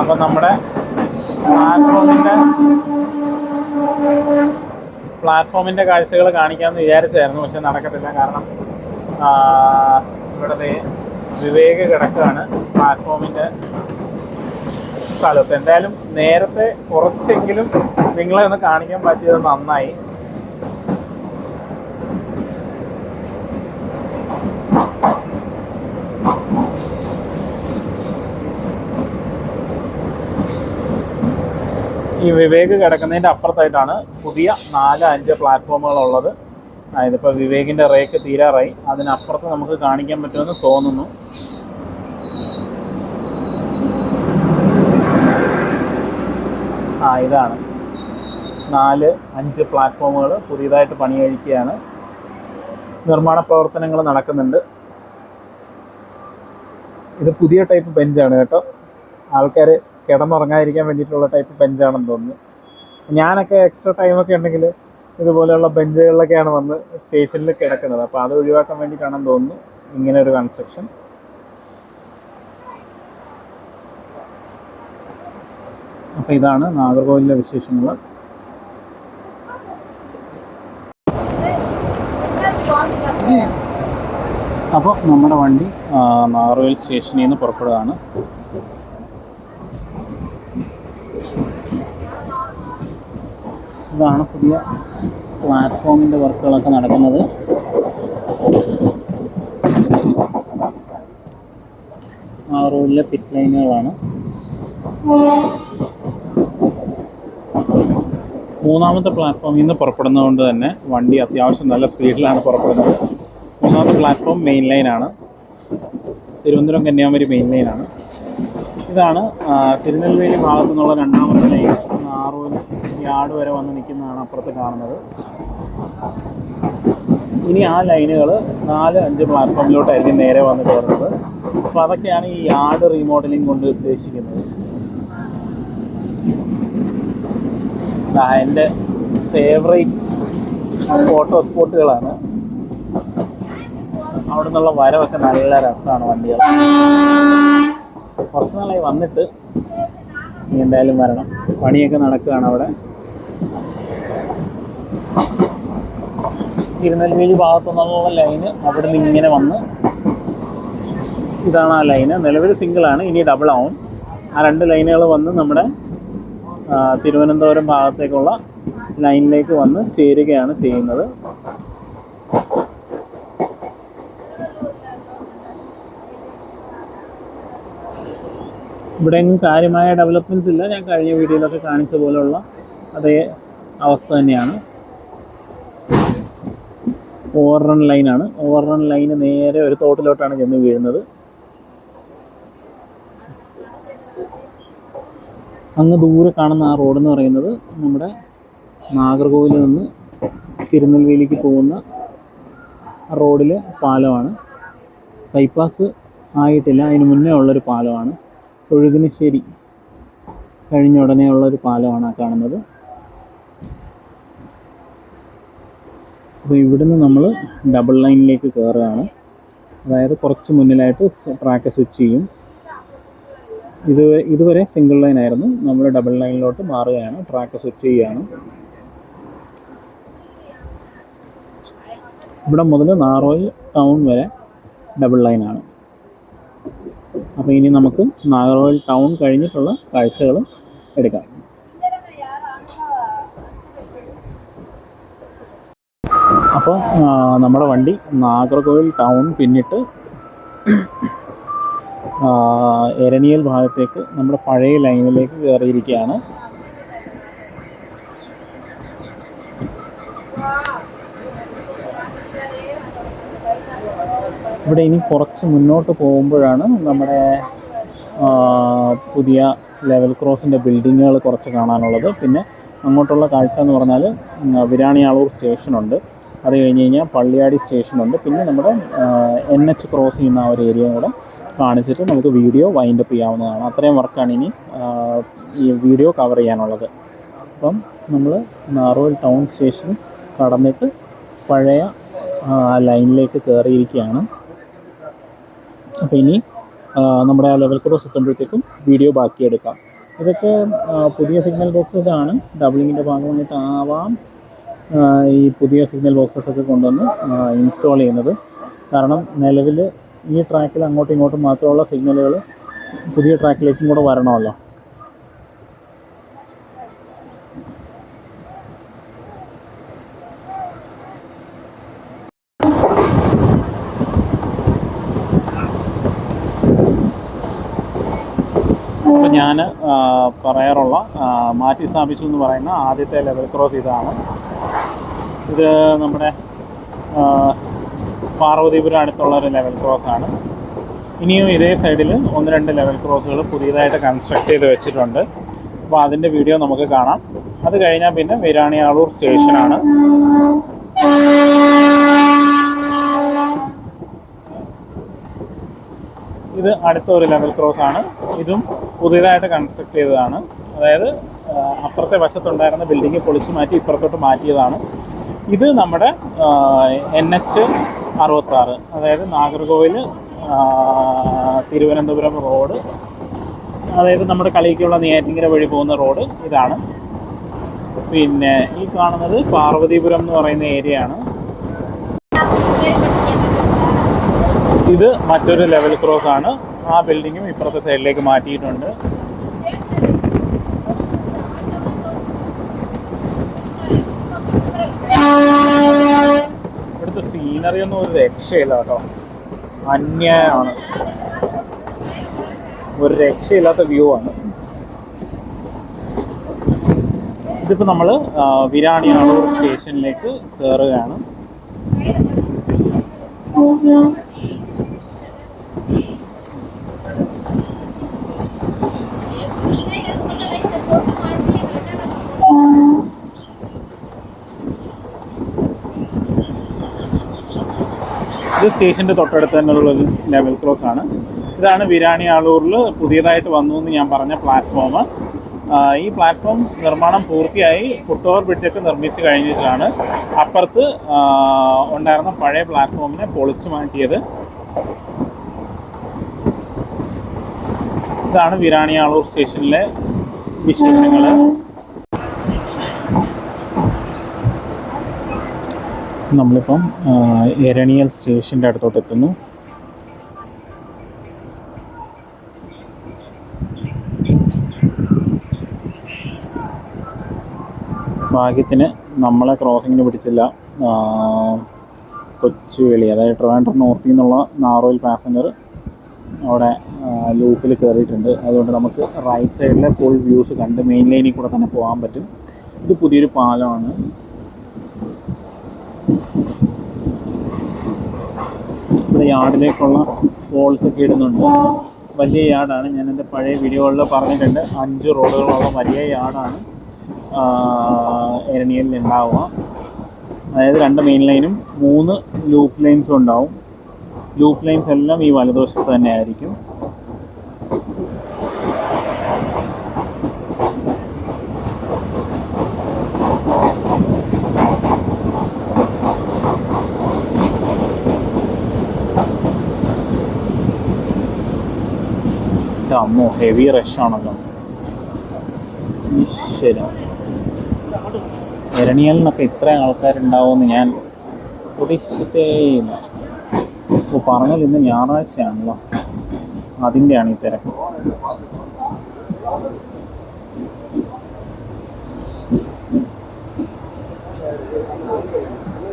Speaker 1: അപ്പം നമ്മുടെ പ്ലാറ്റ്ഫോമിൻ്റെ കാഴ്ചകൾ കാണിക്കാമെന്ന് വിചാരിച്ചായിരുന്നു, പക്ഷെ നടക്കത്തില്ല. കാരണം ഇവിടുത്തെ വിവേക് കിടക്കുകയാണ് പ്ലാറ്റ്ഫോമിൻ്റെ സ്ഥലത്ത്. എന്തായാലും നേരത്തെ കുറച്ചെങ്കിലും നിങ്ങളെ ഒന്ന് കാണിക്കാൻ പറ്റിയത് നന്നായി. ഈ വിവേക് കിടക്കുന്നതിൻ്റെ അപ്പുറത്തായിട്ടാണ് പുതിയ 4-5 പ്ലാറ്റ്ഫോമുകളുള്ളത്. ഇതിപ്പോൾ വിവേകിൻ്റെ റേക്ക് തീരാറായി. അതിനപ്പുറത്ത് നമുക്ക് കാണിക്കാൻ പറ്റുമെന്ന് തോന്നുന്നു. ഇതാണ് 4-5 പ്ലാറ്റ്ഫോമുകൾ പുതിയതായിട്ട് പണി കഴിക്കുകയാണ്. നിർമ്മാണ പ്രവർത്തനങ്ങൾ നടക്കുന്നുണ്ട്. ഇത് പുതിയ ടൈപ്പ് ബെഞ്ചാണ് കേട്ടോ. ആൾക്കാർ കിടന്നുറങ്ങാതിരിക്കാൻ വേണ്ടിയിട്ടുള്ള ടൈപ്പ് ബെഞ്ചാണെന്ന് തോന്നുന്നു. ഞാനൊക്കെ എക്സ്ട്രാ ടൈമൊക്കെ ഉണ്ടെങ്കിൽ ഇതുപോലെയുള്ള ബെഞ്ചുകളിലൊക്കെയാണ് വന്ന് സ്റ്റേഷനിൽ കിടക്കുന്നത്. അപ്പോൾ അത് ഒഴിവാക്കാൻ വേണ്ടിയിട്ടാണെന്ന് തോന്നുന്നു ഇങ്ങനെ ഒരു കൺസ്ട്രക്ഷൻ. അപ്പോൾ ഇതാണ് നാഗർകോവിലിലെ വിശേഷങ്ങൾ. അപ്പോൾ നമ്മുടെ വണ്ടി നാഗർകോവിൽ സ്റ്റേഷനിൽ നിന്ന് പുറപ്പെടുകയാണ്. ഇതാണ് പുതിയ പ്ലാറ്റ്ഫോമിൻ്റെ വർക്കുകളൊക്കെ നടക്കുന്നത്. നാഗർകോവിലിലെ പിറ്റ് ലൈനുകളാണ്. 3ാമത്തെ പ്ലാറ്റ്ഫോമിൽ നിന്ന് പുറപ്പെടുന്നതുകൊണ്ട് തന്നെ വണ്ടി അത്യാവശ്യം നല്ല സ്പീഡിലാണ് പുറപ്പെടുന്നത്. 3ാമത്തെ പ്ലാറ്റ്ഫോം മെയിൻ ലൈനാണ്. തിരുവനന്തപുരം കന്യാകുമാരി മെയിൻ ലൈനാണ്. ഇതാണ് തിരുനെൽവേലി ഭാഗത്തു നിന്നുള്ള 2ാമത്തെ ലൈൻ. നാഗർകോവിൽ യാർഡ് വരെ വന്ന് നിൽക്കുന്നതാണ് അപ്പുറത്ത് കാണുന്നത്. ഇനി ആ ലൈനുകൾ 4-5 പ്ലാറ്റ്ഫോമിലോട്ടായിരിക്കും നേരെ വന്ന് കയറുന്നത്. അപ്പോൾ അതൊക്കെയാണ് ഈ യാർഡ് റീമോഡലിംഗ് കൊണ്ട് ഉദ്ദേശിക്കുന്നത്. എൻ്റെ ഫേവറേറ്റ് ഫോട്ടോ സ്പോട്ടുകളാണ്. അവിടെ നിന്നുള്ള വരവൊക്കെ നല്ല രസമാണ് വണ്ടികൾ. കുറച്ച് നാളായി വന്നിട്ട് എന്തായാലും വരണം. പണിയൊക്കെ നടക്കുകയാണ് അവിടെ. തിരുനെൽവേലി ഭാഗത്തു നിന്നുള്ള ലൈന് അവിടെ നിന്ന് ഇങ്ങനെ വന്ന് ഇതാണ് ആ ലൈന്. നിലവിൽ സിംഗിളാണ്, ഇനി ഡബിൾ ആവും. ആ 2 ലൈനുകൾ വന്ന് നമ്മുടെ തിരുവനന്തപുരം ഭാഗത്തേക്കുള്ള ലൈനിലേക്ക് വന്ന് ചേരുകയാണ് ചെയ്യുന്നത്. ഇവിടെ എങ്ങും കാര്യമായ ഡെവലപ്മെൻറ്റ്സ് ഇല്ല. ഞാൻ കഴിഞ്ഞ വീഡിയോയിലൊക്കെ കാണിച്ച പോലെയുള്ള അതേ അവസ്ഥ തന്നെയാണ്. ഓവർറൺ ലൈനാണ്. ഓവർറൺ ലൈന് നേരെ ഒരു തോട്ടിലോട്ടാണ് ചെന്ന് വീഴുന്നത്. അങ്ങ് ദൂരെ കാണുന്ന ആ റോഡെന്ന് പറയുന്നത് നമ്മുടെ നാഗർകോവിലിൽ നിന്ന് തിരുനെൽവേലിക്ക് പോകുന്ന റോഡിലെ പാലമാണ്. ബൈപ്പാസ് ആയിട്ടില്ല, അതിന് മുന്നേ ഉള്ളൊരു പാലമാണ്. ഒഴുകിനശ്ശേരി കഴിഞ്ഞ ഉടനെ ഉള്ളൊരു പാലമാണ് ആ കാണുന്നത്. അപ്പോൾ ഇവിടുന്ന് നമ്മൾ ഡബിൾ ലൈനിലേക്ക് കയറുകയാണ്. അതായത് കുറച്ച് മുന്നിലായിട്ട് ട്രാക്ക് സ്വിച്ച് ചെയ്യും. ഇതുവരെ സിംഗിൾ ലൈൻ ആയിരുന്നു. നമ്മൾ ഡബിൾ ലൈനിലോട്ട് മാറുകയാണ്. ട്രാക്ക് സ്വിച്ച് ചെയ്യുകയാണ്. ഇവിടെ മുതൽ നാഗർകോവിൽ ടൗൺ വരെ ഡബിൾ ലൈനാണ്. അപ്പോൾ ഇനി നമുക്ക് നാഗർകോവിൽ ടൗൺ കഴിഞ്ഞിട്ടുള്ള കാഴ്ചകൾ എടുക്കാം. അപ്പോൾ നമ്മുടെ വണ്ടി നാഗർകോവിൽ ടൗൺ പിന്നിട്ട് എരണിയൽ ഭാഗത്തേക്ക് നമ്മുടെ പഴയ ലൈനിലേക്ക് കയറിയിരിക്കുകയാണ്. ഇവിടെ ഇനി കുറച്ച് മുന്നോട്ട് പോകുമ്പോഴാണ് നമ്മുടെ പുതിയ ലെവൽ ക്രോസിൻ്റെ ബിൽഡിങ്ങുകൾ കുറച്ച് കാണാനുള്ളത്. പിന്നെ അങ്ങോട്ടുള്ള കാഴ്ച എന്ന് പറഞ്ഞാൽ വിരാണിയാളൂർ സ്റ്റേഷനുണ്ട്. അത് കഴിഞ്ഞ് കഴിഞ്ഞാൽ പള്ളിയാടി സ്റ്റേഷനുണ്ട്. പിന്നെ നമ്മുടെ NH ക്രോസ് ചെയ്യുന്ന ആ ഒരു ഏരിയയും കൂടെ കാണിച്ചിട്ട് നമുക്ക് വീഡിയോ വൈൻഡപ്പ് ചെയ്യാവുന്നതാണ്. അത്രയും വർക്കാണ് ഇനി ഈ വീഡിയോ കവർ ചെയ്യാനുള്ളത്. അപ്പം നമ്മൾ നാഗർകോവിൽ ടൗൺ സ്റ്റേഷൻ കടന്നിട്ട് പഴയ ലൈനിലേക്ക് കയറിയിരിക്കുകയാണ്. അപ്പോൾ ഇനി നമ്മുടെ ആ ലെവൽ ക്രോസ് എത്തുമ്പോഴത്തേക്കും വീഡിയോ ബാക്കിയെടുക്കാം. ഇതൊക്കെ പുതിയ സിഗ്നൽ ബോക്സസ് ആണ്. ഡബിളിങ്ങിൻ്റെ ഭാഗമായിട്ടാവാം ഈ പുതിയ സിഗ്നൽ ബോക്സസൊക്കെ കൊണ്ടുവന്ന് ഇൻസ്റ്റാൾ ചെയ്യുന്നത്. കാരണം നിലവിൽ ഈ ട്രാക്കിൽ അങ്ങോട്ടും ഇങ്ങോട്ടും മാത്രമുള്ള സിഗ്നലുകൾ പുതിയ ട്രാക്കിലേക്കും കൂടെ വരണമല്ലോ. അപ്പോൾ ഞാൻ പറയാറുള്ള മാറ്റി സ്ഥാപിച്ചു എന്ന് പറയുന്ന ആദ്യത്തെ ലെവൽ ക്രോസ് ഇതാണ്. ഇത് നമ്മുടെ പാർവതീപുരം അടുത്തുള്ള ഒരു ലെവൽ ക്രോസാണ്. ഇനിയും ഇതേ സൈഡിൽ 1-2 ലെവൽ ക്രോസുകൾ പുതിയതായിട്ട് കൺസ്ട്രക്ട് ചെയ്ത് വെച്ചിട്ടുണ്ട്. അപ്പോൾ അതിൻ്റെ വീഡിയോ നമുക്ക് കാണാം. അത് കഴിഞ്ഞാൽ പിന്നെ വിരാണിയാളൂർ സ്റ്റേഷനാണ്. ഇത് അടുത്ത ഒരു ലെവൽ ക്രോസ് ആണ്. ഇതും പുതിയതായിട്ട് കൺസ്ട്രക്ട് ചെയ്തതാണ്. അതായത് അപ്പുറത്തെ വശത്തുണ്ടായിരുന്ന ബിൽഡിംഗ് പൊളിച്ചു മാറ്റി ഇപ്പുറത്തോട്ട് മാറ്റിയതാണ്. ഇത് നമ്മുടെ NH 66, അതായത് നാഗർകോവിൽ തിരുവനന്തപുരം റോഡ്, അതായത് നമ്മുടെ കളിക്കുള്ള നെയ്യാറ്റിൻകര വഴി പോകുന്ന റോഡ് ഇതാണ്. പിന്നെ ഈ കാണുന്നത് പാർവതീപുരം എന്ന് പറയുന്ന ഏരിയയാണ്. ഇത് മറ്റൊരു ലെവൽ ക്രോസ് ആണ്. ആ ബിൽഡിങ്ങും ഇപ്പുറത്തെ സൈഡിലേക്ക് മാറ്റിയിട്ടുണ്ട്. ഇവിടുത്തെ സീനറി ഒന്നും ഒരു രക്ഷയില്ല കേട്ടോ, അന്യായമാണ്. ഒരു രക്ഷയില്ലാത്ത വ്യൂ ആണ്. ഇതിപ്പോൾ നമ്മൾ വിരാണിയാളൂർ സ്റ്റേഷനിലേക്ക് കയറുകയാണ്. ഇത് സ്റ്റേഷൻ്റെ തൊട്ടടുത്ത് തന്നെയുള്ളൊരു ലെവൽ ക്രോസ് ആണ്. ഇതാണ് വിരാണിയാളൂരിൽ പുതിയതായിട്ട് വന്നു എന്ന് ഞാൻ പറഞ്ഞ പ്ലാറ്റ്ഫോം. ഈ പ്ലാറ്റ്ഫോം നിർമ്മാണം പൂർത്തിയായി, ഫുട് ഓവർ ബ്രിഡ്ജൊക്കെ നിർമ്മിച്ച് കഴിഞ്ഞിട്ടാണ് അപ്പുറത്ത് ഉണ്ടായിരുന്ന പഴയ പ്ലാറ്റ്ഫോമിനെ പൊളിച്ചു മാറ്റിയത്. ഇതാണ് വിരാണിയാളൂർ സ്റ്റേഷനിലെ വിശേഷങ്ങൾ. നമ്മളിപ്പം എരണിയൽ സ്റ്റേഷൻ്റെ അടുത്തോട്ട് എത്തുന്നു. ഭാഗ്യത്തിന് നമ്മളെ ക്രോസിങ്ങിന് പിടിച്ചില്ല. കൊച്ചുവേളി, അതായത് ട്രിവാൻഡ്രം നോർത്തിൽ നിന്നുള്ള നാറോയിൽ പാസഞ്ചർ അവിടെ ലൂപ്പിൽ കയറിയിട്ടുണ്ട്. അതുകൊണ്ട് നമുക്ക് റൈറ്റ് സൈഡിലെ ഫുൾ വ്യൂസ് കണ്ട് മെയിൻ ലൈനിൽ കൂടെ തന്നെ പോകാൻ പറ്റും. ഇത് പുതിയൊരു പാലമാണ്. ഇവിടെ യാർഡിലേക്കുള്ള പോൾസൊക്കെ ഇടുന്നുണ്ട്. വലിയ യാർഡാണ്. ഞാൻ എൻ്റെ പഴയ വീഡിയോകളിൽ പറഞ്ഞിട്ടുണ്ട്, 5 റോഡുകളുള്ള വലിയ യാർഡാണ് എരണിയലിൽ ഉണ്ടാവുക. അതായത് 2 മെയിൻ ലൈനും 3 ലൂപ്പ് ലൈൻസും ഉണ്ടാവും. ലൂപ്പ് ലൈൻസ് എല്ലാം ഈ വലതുവശത്ത് തന്നെ ആയിരിക്കും. അമ്മോ, ഹെവി റഷാണല്ലോ. ഈശ്വര, എരണിയലിനൊക്കെ ഇത്രയും ആൾക്കാരുണ്ടാവുമെന്ന് ഞാൻ പ്രതീക്ഷിച്ചിട്ടേയില്ല. അപ്പോൾ പറഞ്ഞാൽ ഇന്ന് ഞായറാഴ്ചയാണല്ലോ, അതിൻ്റെയാണ് ഈ തിരക്ക്.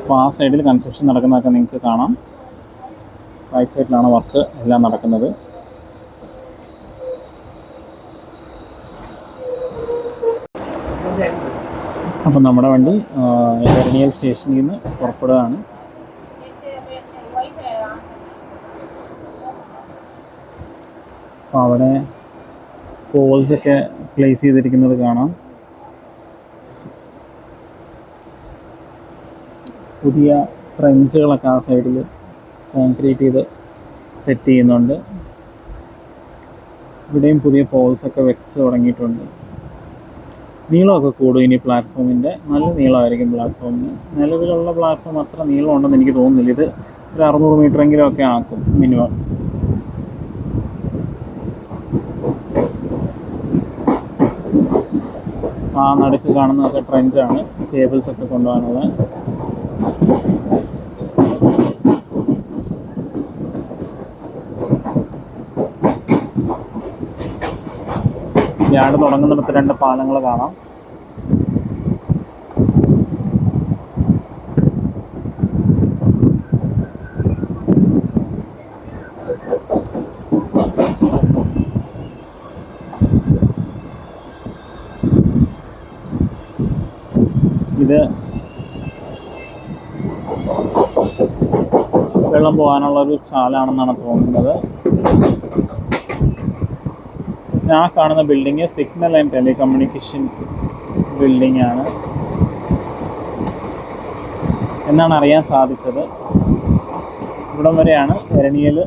Speaker 1: അപ്പോൾ ആ സൈഡിൽ കൺസ്ട്രക്ഷൻ നടക്കുന്നതൊക്കെ നിങ്ങൾക്ക് കാണാം. റൈറ്റ് സൈഡിലാണ് വർക്ക് എല്ലാം നടക്കുന്നത്. അപ്പം നമ്മുടെ വണ്ടി എരണിയൽ സ്റ്റേഷനിൽ നിന്ന് പുറപ്പെടുകയാണ്. അപ്പോൾ അവിടെ പോൾസൊക്കെ പ്ലേസ് ചെയ്തിരിക്കുന്നത് കാണാം. പുതിയ ട്രെഞ്ചുകളൊക്കെ ആ സൈഡിൽ കോൺക്രീറ്റ് ചെയ്ത് സെറ്റ് ചെയ്യുന്നുണ്ട്. ഇവിടെയും പുതിയ പോൾസൊക്കെ വെച്ച് തുടങ്ങിയിട്ടുണ്ട്. നീളമൊക്കെ കൂടും ഇനി പ്ലാറ്റ്ഫോമിൻ്റെ. നല്ല നീളമായിരിക്കും പ്ലാറ്റ്ഫോമിന്. നിലവിലുള്ള പ്ലാറ്റ്ഫോം അത്ര നീളം ഉണ്ടെന്ന് എനിക്ക് തോന്നുന്നില്ല. ഇത് ഒരു 600 മീറ്ററെങ്കിലും ഒക്കെ ആക്കും മിനിമം. ആ നടുക്ക് കാണുന്നതൊക്കെ ട്രെഞ്ചാണ്, കേബിൾസൊക്കെ കൊണ്ടുപോകാനുള്ള. യാർഡ് തുടങ്ങുന്നിടത്ത് 2 പാലങ്ങൾ കാണാം. ഇത് വെള്ളം പോകാനുള്ളൊരു ചാലാണെന്നാണ് തോന്നുന്നത്. ഞാൻ കാണുന്ന building signal and telecommunication building ആണ് എന്നാണ് അറിയാൻ സാധിച്ചത്. ഇവിടം വരെയാണ് എരണിയൽ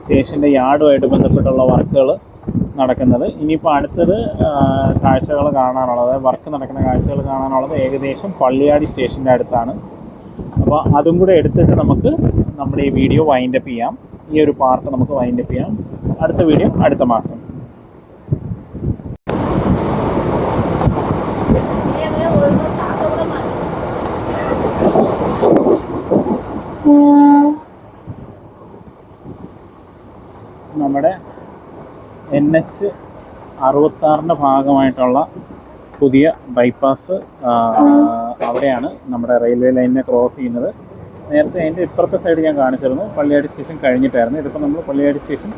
Speaker 1: സ്റ്റേഷൻ്റെ യാർഡുമായിട്ട് ബന്ധപ്പെട്ടുള്ള വർക്കുകൾ നടക്കുന്നത്. ഇനിയിപ്പോൾ അടുത്തത് കാഴ്ചകൾ കാണാനുള്ളത്, വർക്ക് നടക്കുന്ന കാഴ്ചകൾ കാണാനുള്ളത് ഏകദേശം പള്ളിയാടി സ്റ്റേഷൻ്റെ അടുത്താണ്. അപ്പോൾ അതും കൂടെ എടുത്തിട്ട് നമുക്ക് നമ്മുടെ ഈ വീഡിയോ വൈൻഡപ്പ് ചെയ്യാം. ഈ ഒരു പാർട്ട് നമുക്ക് വൈൻഡപ്പ് ചെയ്യാം. അടുത്ത വീഡിയോ അടുത്ത മാസം. നമ്മുടെ NH-66 ഭാഗമായിട്ടുള്ള പുതിയ ബൈപ്പാസ് അവിടെയാണ് നമ്മുടെ റെയിൽവേ ലൈനിനെ ക്രോസ് ചെയ്യുന്നത്. നേരത്തെ അതിൻ്റെ ഇപ്പുറത്തെ സൈഡ് ഞാൻ കാണിച്ചിരുന്നു, പള്ളിയാടി സ്റ്റേഷൻ കഴിഞ്ഞിട്ടായിരുന്നു. ഇതിപ്പോൾ നമ്മൾ പള്ളിയാടി സ്റ്റേഷൻ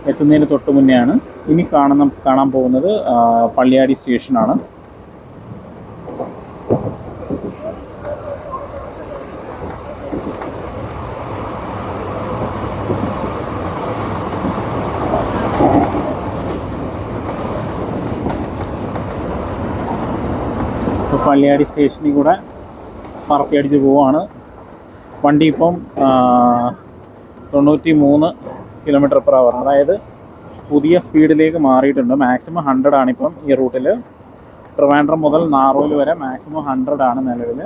Speaker 1: എത്തുന്നതിന് തൊട്ട് മുന്നെയാണ്. ഇനി കാണാൻ പോകുന്നത് പള്ളിയാടി സ്റ്റേഷനാണ്. ഇപ്പോൾ പള്ളിയാടി സ്റ്റേഷനിൽ കൂടെ പറത്തി അടിച്ച് പോവുകയാണ്. വണ്ടി ഇപ്പം 93 km/h, അതായത് പുതിയ സ്പീഡിലേക്ക് മാറിയിട്ടുണ്ട്. മാക്സിമം 100 ആണിപ്പം ഈ റൂട്ടിൽ. ട്രിവാൻഡ്രം മുതൽ നാറോൽ വരെ മാക്സിമം 100 ആണ് നിലവിൽ.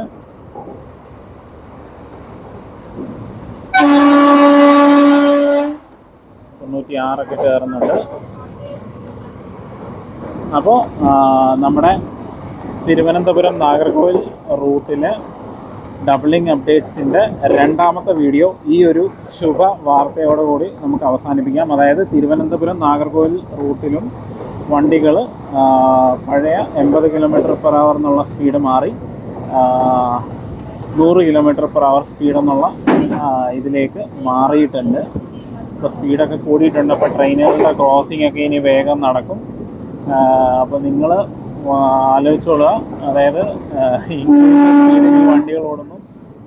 Speaker 1: തൊണ്ണൂറ്റിയാറൊക്കെ കയറുന്നുണ്ട്. അപ്പോൾ നമ്മുടെ തിരുവനന്തപുരം നാഗർകോവിൽ റൂട്ടിലെ ഡബിളിംഗ് അപ്ഡേറ്റ്സിൻ്റെ രണ്ടാമത്തെ വീഡിയോ ഈ ഒരു ശുഭ വാർത്തയോടുകൂടി നമുക്ക് അവസാനിപ്പിക്കാം. അതായത് തിരുവനന്തപുരം നാഗർകോവിൽ റൂട്ടിലും വണ്ടികൾ പഴയ 80 km/h എന്നുള്ള സ്പീഡ് മാറി 100 km/h സ്പീഡ് എന്നുള്ള ഇതിലേക്ക് മാറിയിട്ടുണ്ട്. ഇപ്പോൾ സ്പീഡൊക്കെ കൂടിയിട്ടുണ്ട്. അപ്പോൾ ട്രെയിനുകളുടെ ക്രോസിംഗ് ഒക്കെ ഇനി വേഗം നടക്കും. അപ്പോൾ നിങ്ങൾ ആലോചിച്ചോളുക, അതായത് സ്പീഡിൽ വണ്ടികൾ ഓടുന്നു.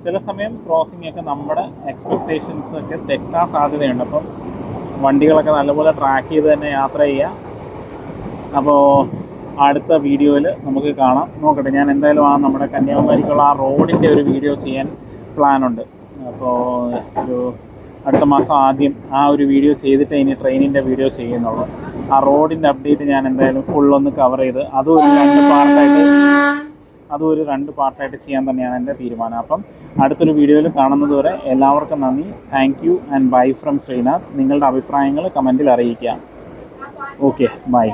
Speaker 1: ചില സമയം ക്രോസിംഗ് ഒക്കെ നമ്മുടെ എക്സ്പെക്റ്റേഷൻസ് ഒക്കെ തെറ്റാൻ സാധ്യതയുണ്ട്. അപ്പം വണ്ടികളൊക്കെ നല്ലപോലെ ട്രാക്ക് ചെയ്ത് തന്നെ യാത്ര ചെയ്യുക. അപ്പോൾ അടുത്ത വീഡിയോയിൽ നമുക്ക് കാണാം. നോക്കട്ടെ, ഞാൻ എന്തായാലും നമ്മുടെ കന്യാകുമാരിക്കുള്ള ആ റോഡിൻ്റെ ഒരു വീഡിയോ ചെയ്യാൻ പ്ലാനുണ്ട്. അപ്പോൾ ഒരു അടുത്ത മാസം ആദ്യം ആ ഒരു വീഡിയോ ചെയ്തിട്ട് ഇനി ട്രെയിനിൻ്റെ വീഡിയോ ചെയ്യുന്നുള്ളൂ. ആ റോഡിൻ്റെ അപ്ഡേറ്റ് ഞാൻ എന്തായാലും ഫുള്ളൊന്ന് കവർ ചെയ്ത് അതും ഒരു രണ്ട് പാർട്ടായിട്ട് ചെയ്യാൻ തന്നെയാണ് എൻ്റെ തീരുമാനം. അപ്പം അടുത്തൊരു വീഡിയോയിൽ കാണുന്നത് വരെ എല്ലാവർക്കും നന്ദി. Thank you and bye from Srinath. നിങ്ങളുടെ അഭിപ്രായങ്ങൾ കമൻറ്റിൽ അറിയിക്കാം. Okay, by.